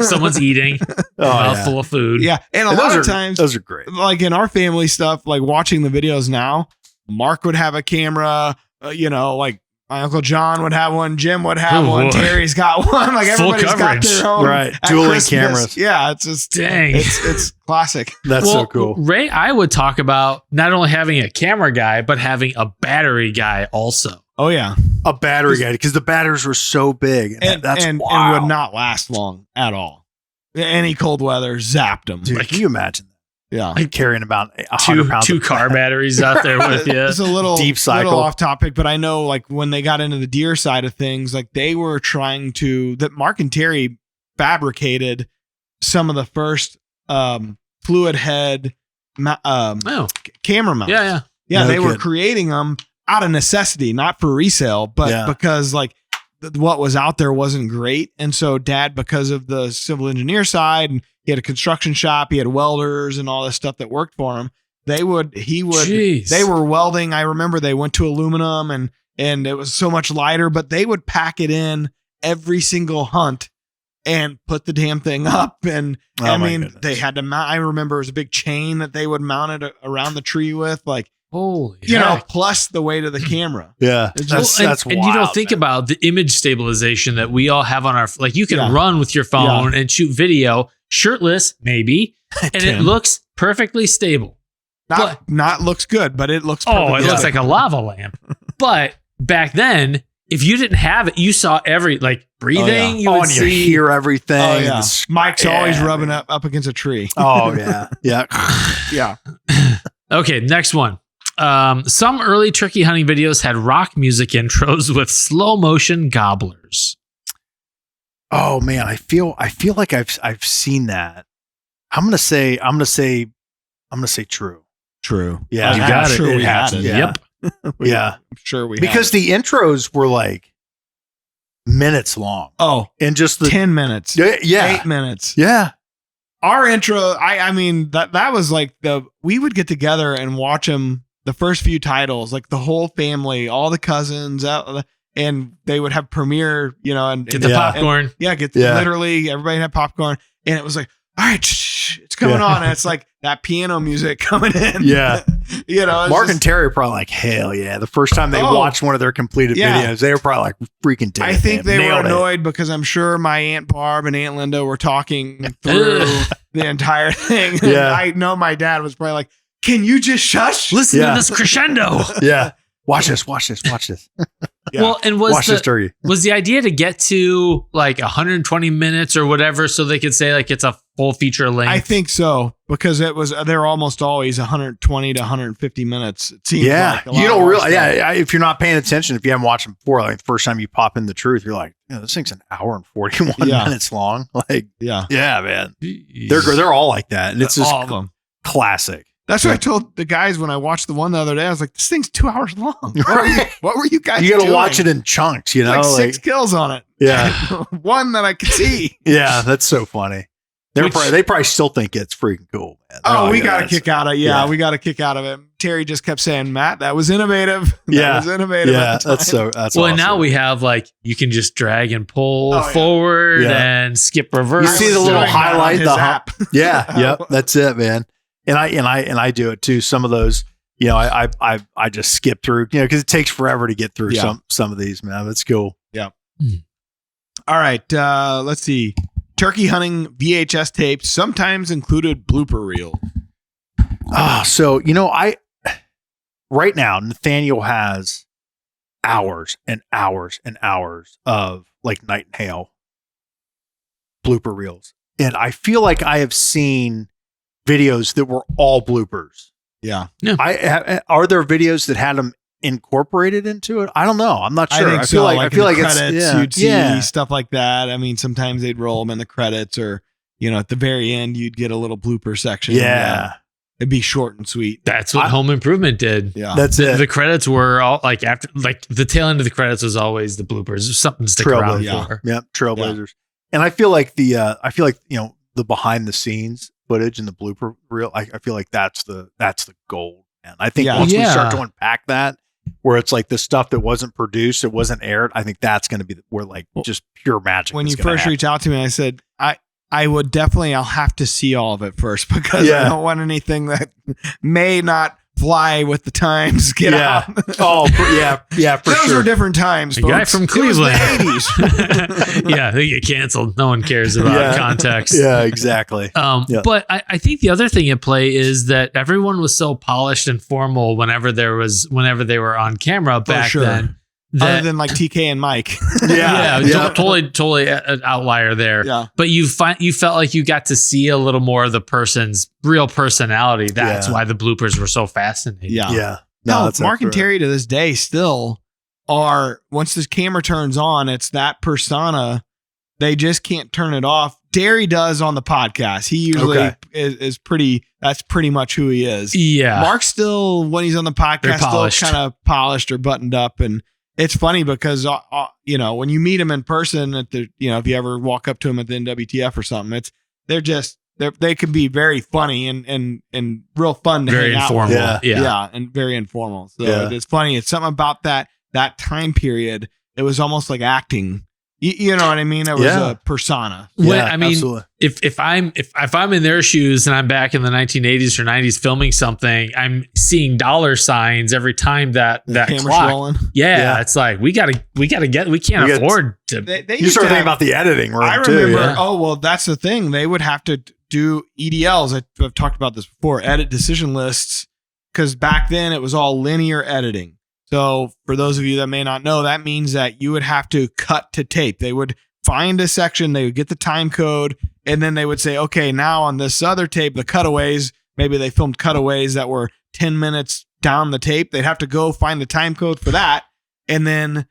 Someone's eating a mouthful of food. And a lot of times those are great. Like in our family stuff, like watching the videos now, Mark would have a camera. Like my Uncle John would have one, Jim would have one, Terry's got one. Like everybody's got their own. Dueling cameras. Yeah, it's just dang. It's classic. That's so cool. Ray, I would talk about not only having a camera guy, but having a battery guy also. Oh yeah, a battery guy because the batteries were so big and would not last long at all. Any cold weather zapped them. Dude, can you imagine that? Yeah, like carrying about 100 pounds. Two car batteries out there with you. It's a little deep cycle, little off topic, but I know like when they got into the deer side of things, like they were trying to that Mark and Terry fabricated some of the first fluid head camera mounts. Yeah. They were creating them out of necessity, not for resale, but because like what was out there wasn't great. And so Dad, because of the civil engineer side, and he had a construction shop, he had welders and all this stuff that worked for him. They were welding. I remember they went to aluminum and it was so much lighter, but they would pack it in every single hunt and put the damn thing up. And they had to mount. I remember it was a big chain that they would mount it around the tree with, like, holy, plus the weight of the camera. Yeah. That's wild, and you don't think about the image stabilization that we all have on our, like, you can run with your phone and shoot video shirtless, maybe, and it looks perfectly stable. Not looks good, but it looks it looks like a lava lamp. But back then, if you didn't have it, you saw every, like, breathing. You would you hear everything. Oh, yeah. Mike's always rubbing up against a tree. Oh, yeah. Yeah. Yeah. Okay, next one. Some early turkey hunting videos had rock music intros with slow motion gobblers. Oh man, I feel like I've seen that. I'm gonna say true. True. Yeah, you got it. Sure, we has had to. it. Yep. Yeah, I'm sure we because the intros were like minutes long. Oh, and just the 10 minutes. Yeah, 8 minutes. Yeah. Our intro, I mean, that was like we would get together and watch them, the first few titles, like the whole family, all the cousins out, and they would have premiere, and get the popcorn. Literally everybody had popcorn, and it was like, all right, it's coming on, and it's like that piano music coming in. Yeah. Mark and and Terry are probably like, hell yeah. The first time they watched one of their completed videos, they were probably like freaking dead. I think they were annoyed because I'm sure my Aunt Barb and Aunt Linda were talking through the entire thing. And I know my dad was probably like, can you just shush? Listen to this crescendo. Yeah. Watch this. Yeah. Well, and watch this turkey. Was the idea to get to like 120 minutes or whatever so they could say like it's a full feature length? I think so, because they're almost always 120 to 150 minutes. It seems like a lot. You don't realize, if you're not paying attention, if you haven't watched them before, like the first time you pop in the truth, you're like, this thing's an hour and 41 minutes long. Like, yeah, man. They're all like that. And it's just all of them. Classic. That's what I told the guys when I watched the one the other day. I was like, this thing's 2 hours long. What were you guys doing? You got to watch it in chunks, like 6 kills on it. Yeah. One that I could see. Yeah, that's so funny. They probably still think it's freaking cool, man. We got a kick out of it. Yeah, we got a kick out of it. Terry just kept saying, Matt, that was innovative. That was innovative. Yeah, at the time. that's well, awesome. And now we have like, you can just drag and pull forward and skip reverse. You see the little highlight, the app. Yep, that's it, man. And I do it too. Some of those, I just skip through, because it takes forever to get through some of these, man. That's cool. Yeah. All right. Let's see. Turkey hunting VHS tapes sometimes included blooper reel. So right now Nathaniel has hours and hours and hours of like Night and Hail blooper reels, and I feel like I have seen videos that were all bloopers. Yeah. Are there videos that had them incorporated into it? I don't know. I'm not sure. I feel like credits, you'd see stuff like that. I mean, sometimes they'd roll them in the credits, or at the very end you'd get a little blooper section. Yeah. It'd be short and sweet. That's what Home Improvement did. Yeah. That's it. The credits were all like after, like the tail end of the credits was always the bloopers. Something to stick around for. Yep. Trailblazers. And I feel like the behind the scenes footage and the blooper reel, I feel like that's the gold. And I think once we start to unpack that, where it's like the stuff that wasn't produced, it wasn't aired, I think that's going to be where like just pure magic. When you first reached out to me, I said, I'll have to see all of it first, because I don't want anything that may not fly with the times get out. For Those sure. were different times. The guy from Cleveland. It was the 80s. Yeah, they get canceled. No one cares about context. Yeah, exactly. But I think the other thing at play is that everyone was so polished and formal whenever they were on camera back then. Other than like TK and Mike. Totally an outlier there. Yeah. But you felt like you got to see a little more of the person's real personality. That's why the bloopers were so fascinating. Yeah. No, Mark and Terry to this day still are, once this camera turns on, it's that persona. They just can't turn it off. Terry does on the podcast. He usually is pretty, that's pretty much who he is. Yeah. Mark still, when he's on the podcast, still kind of polished or buttoned up, and it's funny because when you meet them in person at the if you ever walk up to them at the NWTF or something, they can be very funny and real fun to very hang informal. out with. Yeah, and very informal. So it's funny. It's something about that time period. It was almost like acting. You know what I mean? It was a persona. Well, I mean, absolutely. if I'm in their shoes and I'm back in the 1980s or 90s filming something, I'm seeing dollar signs every time that clock rolling. Yeah, it's like we can't afford to. They you start thinking about the editing, right? I remember. Oh well, that's the thing. They would have to do EDLs. I've talked about this before. Edit decision lists, because back then it was all linear editing. So for those of you that may not know, that means that you would have to cut to tape. They would find a section, they would get the time code, and then they would say, okay, now on this other tape, the cutaways, maybe they filmed cutaways that were 10 minutes down the tape. They'd have to go find the time code for that. And then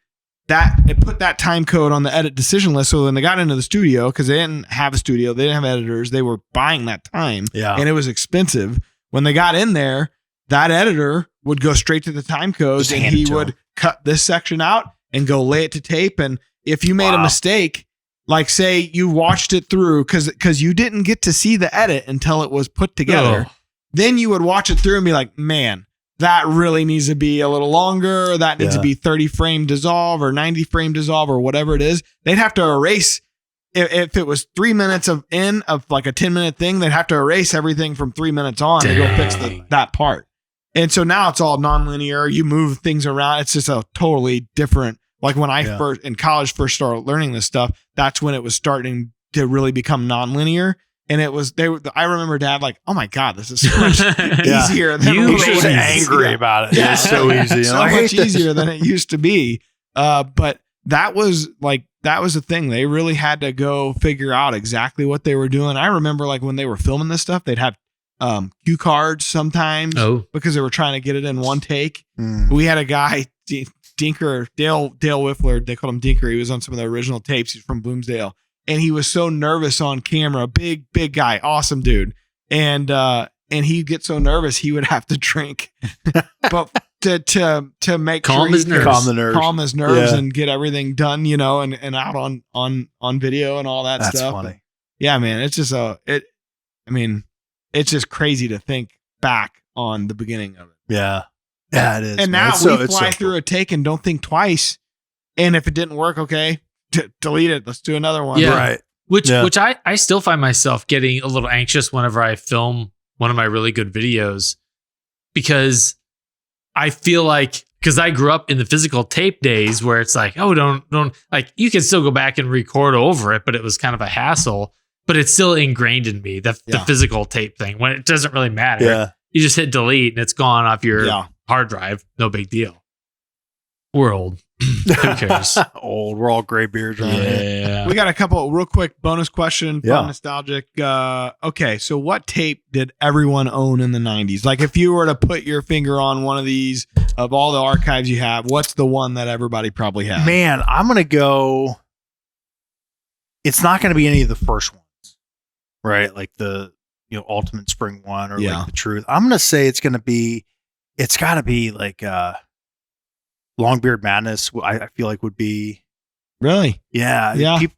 it put that time code on the edit decision list. So when they got into the studio, because they didn't have a studio, they didn't have editors, they were buying that time. Yeah. And it was expensive. When they got in there, that editor would go straight to the time codes and he would cut this section out and go lay it to tape. And if you made a mistake, like say you watched it through because you didn't get to see the edit until it was put together, then you would watch it through and be like, man, that really needs to be a little longer. That needs to be 30 frame dissolve or 90 frame dissolve or whatever it is. They'd have to erase. If it was 3 minutes of like a 10-minute thing, they'd have to erase everything from 3 minutes on to go fix that part. And so now it's all nonlinear. You move things around. It's just a totally different. Like when I first in college first started learning this stuff, that's when it was starting to really become nonlinear. And it was I remember Dad like, oh my God, this is so much easier than you were angry about it. Yeah. It's so easy. So much easier than it used to be. But that was the thing. They really had to go figure out exactly what they were doing. I remember like when they were filming this stuff, they'd have cue cards sometimes because they were trying to get it in one take. We had a guy, Dinker, Dale Whiffler, they called him Dinker. He was on some of the original tapes. He's from Bloomsdale. And he was so nervous on camera, big guy, awesome dude. And he'd get so nervous he would have to drink, but to make calm his nerves and get everything done, and out on video and all that stuff. That's funny. Yeah, man, it's just it's just crazy to think back on the beginning of it. Yeah, it is. And now we fly through a take and don't think twice. And if it didn't work, okay, delete it. Let's do another one. Yeah. Right. Which I still find myself getting a little anxious whenever I film one of my really good videos, because I feel like, because I grew up in the physical tape days where it's like, oh, don't like, you can still go back and record over it, but it was kind of a hassle. But it's still ingrained in me, the physical tape thing, when it doesn't really matter. Yeah. You just hit delete and it's gone off your hard drive. No big deal. We're old. Who cares? Old. We're all gray beards around here. Yeah. We got a couple real quick bonus question. Nostalgic. Okay. So what tape did everyone own in the 90s? Like if you were to put your finger on one of these of all the archives you have, what's the one that everybody probably had? Man, I'm going to go. It's not going to be any of the first ones. Right, like the Ultimate Spring one or like the Truth. I'm gonna say it's got to be like Longbeard Madness. I feel like would be really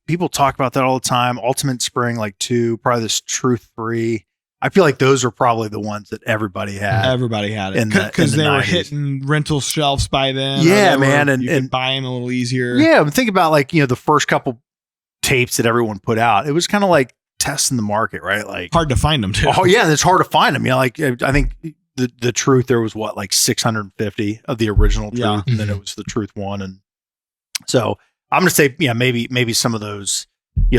People talk about that all the time. Ultimate Spring like 2, probably this Truth 3. I feel like those are probably the ones that everybody had. Everybody had it because they were hitting rental shelves by then. Yeah, man, and you could buy them a little easier. Yeah, but think about like the first couple tapes that everyone put out. It was kind of like testing the market, right? Like hard to find them too. Oh yeah, it's hard to find them. Like I think the Truth, there was like 650 of the original Truth, and then it was the Truth 1, and so I'm gonna say maybe some of those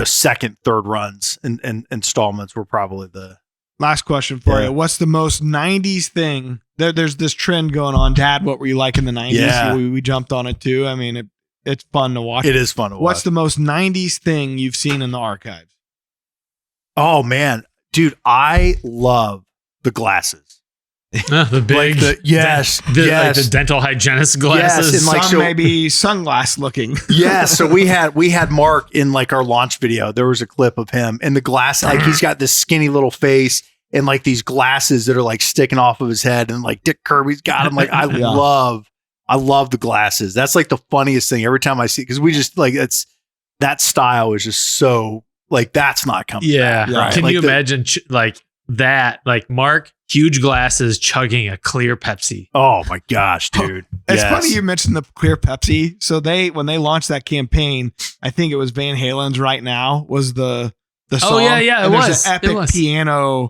second, third runs and installments were probably the last question for you. What's the most 90s thing? There's this trend going on. Dad, what were you like in the 90s? Yeah. We jumped on it too. I mean, it's fun to watch. It is fun to watch. What's the most 90s thing you've seen in the archives? Oh man, dude, I love the glasses. The big, like the dental hygienist glasses. Yes, and like maybe sunglass looking. Yeah, so we had Mark in like our launch video. There was a clip of him and the glass, like he's got this skinny little face and like these glasses that are like sticking off of his head, and like Dick Kirby's got him. Like I I love the glasses. That's like the funniest thing every time I see, because we just like that style is just so like that's not coming. Yeah. back, right? Can Like you imagine like Mark, huge glasses chugging a clear Pepsi? Oh my gosh, dude! It's Yes. funny you mentioned the clear Pepsi. So when they launched that campaign, I think it was Van Halen's "Right Now" was the song. Oh yeah, And it there's was. an epic piano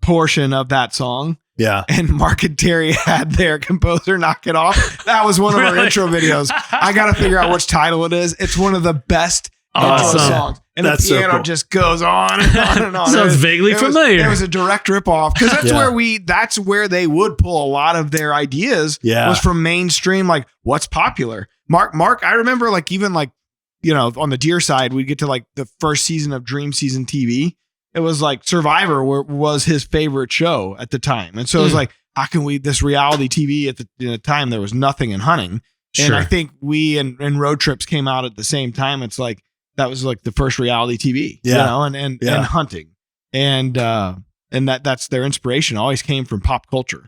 portion of that song. Yeah. And Mark and Terry had their composer knock it off. That was one of our Really? intro videos. I got to figure out which title it is. It's one of the best intro Awesome. songs. And That's the so piano cool. just goes on and on and on. Sounds vaguely familiar. It was a direct ripoff because that's Yeah. that's where they would pull a lot of their ideas. Yeah. Was from mainstream, like what's popular. Mark, I remember like even like, you know, on the deer side, we'd get to like the first season of Dream Season TV. It was like Survivor was his favorite show at the time. And so it was like, how can we, this reality TV at the time, there was nothing in hunting. And Sure. I think we and Road Trips came out at the same time. It's like, that was like the first reality TV, you know, and hunting. And that's their inspiration always came from pop culture.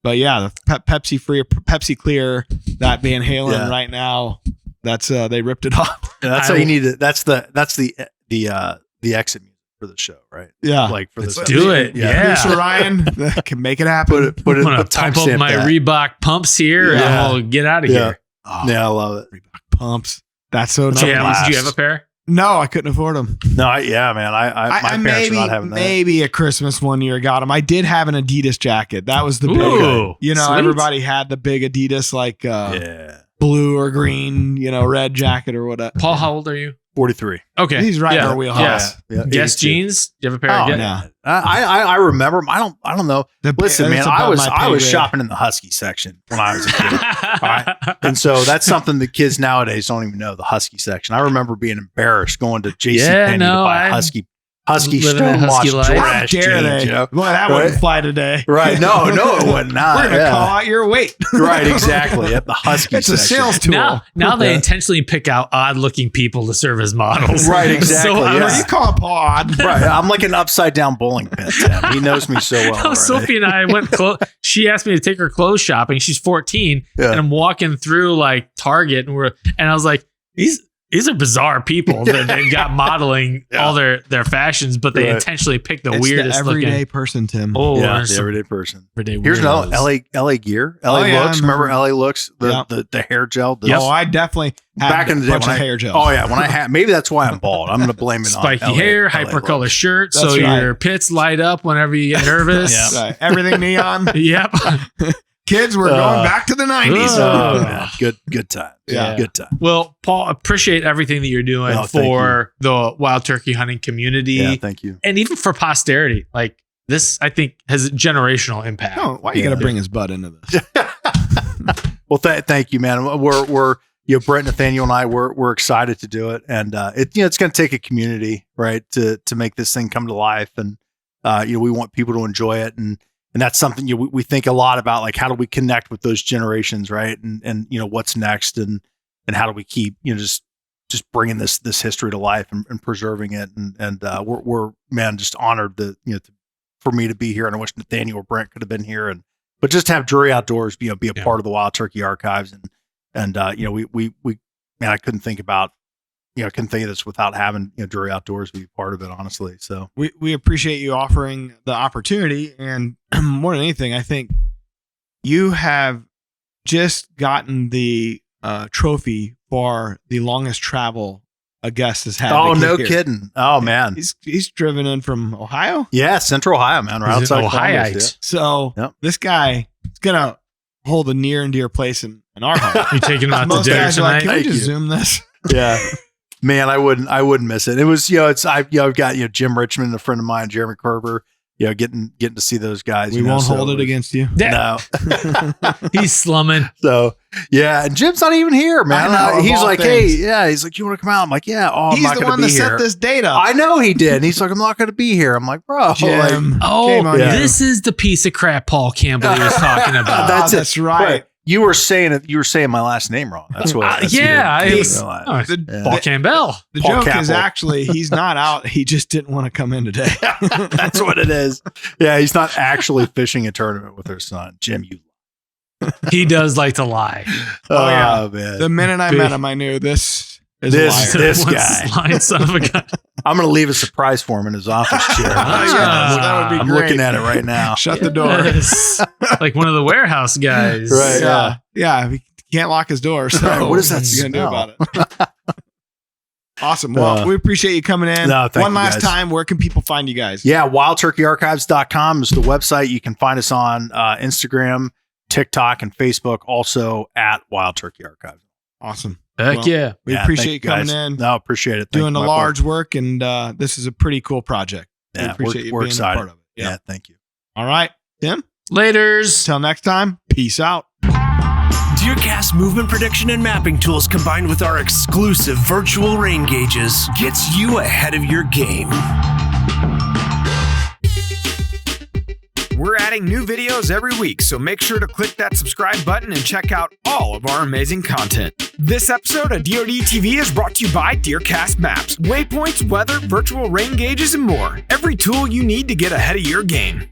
But yeah, the Pepsi free, Pepsi clear, that Van Halen right now, that's, they ripped it off. Yeah, that's how you need it. That's the exit music for the show, right? Yeah. Like for this. Let's do it. Yeah. Producer Ryan can make it happen. Put I'm it. gonna Put pump up timestamp my that. Reebok pumps here Yeah. and we'll get out of Yeah. here. Oh, Yeah, I love it. pumps. That's so nice. Did you have a pair? No, I couldn't afford them. No, man. My parents are not having that. Maybe a Christmas one year got them. I did have an Adidas jacket. That was the big, Ooh, you know, sweet. everybody had the big Adidas, like blue or green, you know, red jacket or whatever. Paul, how old are you? 43. Okay. He's right in Yeah. our wheelhouse. Yeah. Yeah, Guess 82. jeans? Do you have a pair Oh, of Guess? no. I remember them. I don't know. Listen, man, That's I above was my I pay was grade. shopping in the Husky section when I was a kid. Right. And so that's something the kids nowadays don't even know, the Husky section. I remember being embarrassed going to JCPenney to buy Husky living that Stonewatch Husky life. trash How dare jeans, they? you know? Boy, that Right? wouldn't fly today. Right. No, it would not. We're going to call out your weight. Right, exactly. At the Husky It's a section. sales tool. Now they Yeah. intentionally pick out odd looking people to serve as models. Right, exactly, So I yeah. was- You call it Paul odd. Right. I'm like an upside down bowling pin, Tim. He knows me so well. No, already. Sophie and I went she asked me to take her clothes shopping. She's 14 Yeah. and I'm walking through like Target and I was like, these are bizarre people that they've got modeling all their fashions, but they Right. intentionally pick the It's weirdest the everyday looking. person, Tim. Oh, Yeah, there's the some everyday person. everyday Here's another weirdos. LA gear. LA Oh, yeah, looks. I Remember remember. LA looks? The hair gel. The, Oh, I definitely had Back in the day bunch when of I- hair gel. Oh yeah, when I had maybe that's why I'm bald. I'm gonna blame it Spiky on LA, hair, LA hypercolor looks. shirt, That's so right. your pits light up whenever you get nervous. Yeah. Right. Everything neon. Yep. Kids, we're going back to the 90s. Oh man, good time. Yeah. Good time. Well, Paul, appreciate everything that you're doing Oh, thank for the wild turkey hunting community Yeah, thank you. and even for posterity. Like this, I think, has a generational impact. No, why are you Yeah. going to bring his butt into this? Well, thank you, man. We're Brett, Nathaniel, and I we're excited to do it, and it's going to take a community, right, to make this thing come to life, and we want people to enjoy it, and that's something we think a lot about, like how do we connect with those generations, right, and what's next, and how do we keep just bringing this history to life and preserving it, and we're man just honored that for me to be here, and I wish Nathaniel or Brent could have been here, but just have Drury Outdoors be a part of the Wild Turkey Archives, and we man, I couldn't think about I couldn't think of this without having Drury Outdoors be part of it, honestly. So We appreciate you offering the opportunity, and more than anything, I think you have just gotten the trophy for the longest travel a guest has had. oh to get no here. kidding, oh man, He's driven in from Ohio, yeah, Central Ohio, man, right He's an outside Columbus, Ohioite. so Yep. this guy is gonna hold a near and dear place in our home. You taking them out to Most dinner guys are like, tonight? can we Thank just you. zoom this? yeah. Man, I wouldn't miss it. It was, I've got, Jim Richmond, a friend of mine, Jeremy Kerber, getting to see those guys. We won't hold it against you. Yeah. No. He's slumming. So, yeah. And Jim's not even here, man. I know, of He's all like, things. hey, yeah. He's like, you want to come out? I'm like, yeah. Oh, I'm He's not the going one to that be here. set this date up. I know he did. And he's like, I'm not going to be here. I'm like, bro. Like, Jim, Oh, shame on yeah. you. this is the piece of crap Paul Campbell he was talking about. That's it. That's right. Right. You were saying my last name wrong. That's what. That's yeah, what it you was- didn't realize. oh, The- Yeah. Paul Campbell. The Paul joke is Campbell. actually he's not out. He just didn't want to come in today. That's what it is. Yeah, he's not actually fishing a tournament with her son. Jim, you. He does like to lie. Oh, yeah. Man. The minute I met him, I knew this is This- a liar. this One guy. lying son of a gun. I'm going to leave a surprise for him in his office chair. that would be I'm great. looking at it right now. Shut the door. Yes. Like one of the warehouse guys. Right. Yeah. He can't lock his door. So Right, what does that what are you gonna do smell? about it? Awesome. Well, we appreciate you coming in. No, thank One you, last guys. time, where can people find you guys? Yeah, wildturkeyarchives.com is the website. You can find us on Instagram, TikTok, and Facebook, also at Wild Turkey Archives. Awesome. Heck Well, yeah. We Yeah, appreciate thank you coming guys. in, No, appreciate it. Thank doing you, the my large work, and this is a pretty cool project. We Yeah, appreciate we're you being excited. a part of it. Yeah, thank you. All right, Tim. Laters. Till next time. Peace out. DeerCast movement prediction and mapping tools combined with our exclusive virtual rain gauges gets you ahead of your game. We're adding new videos every week, so make sure to click that subscribe button and check out all of our amazing content. This episode of DoD TV is brought to you by DeerCast Maps, waypoints, weather, virtual rain gauges, and more. Every tool you need to get ahead of your game.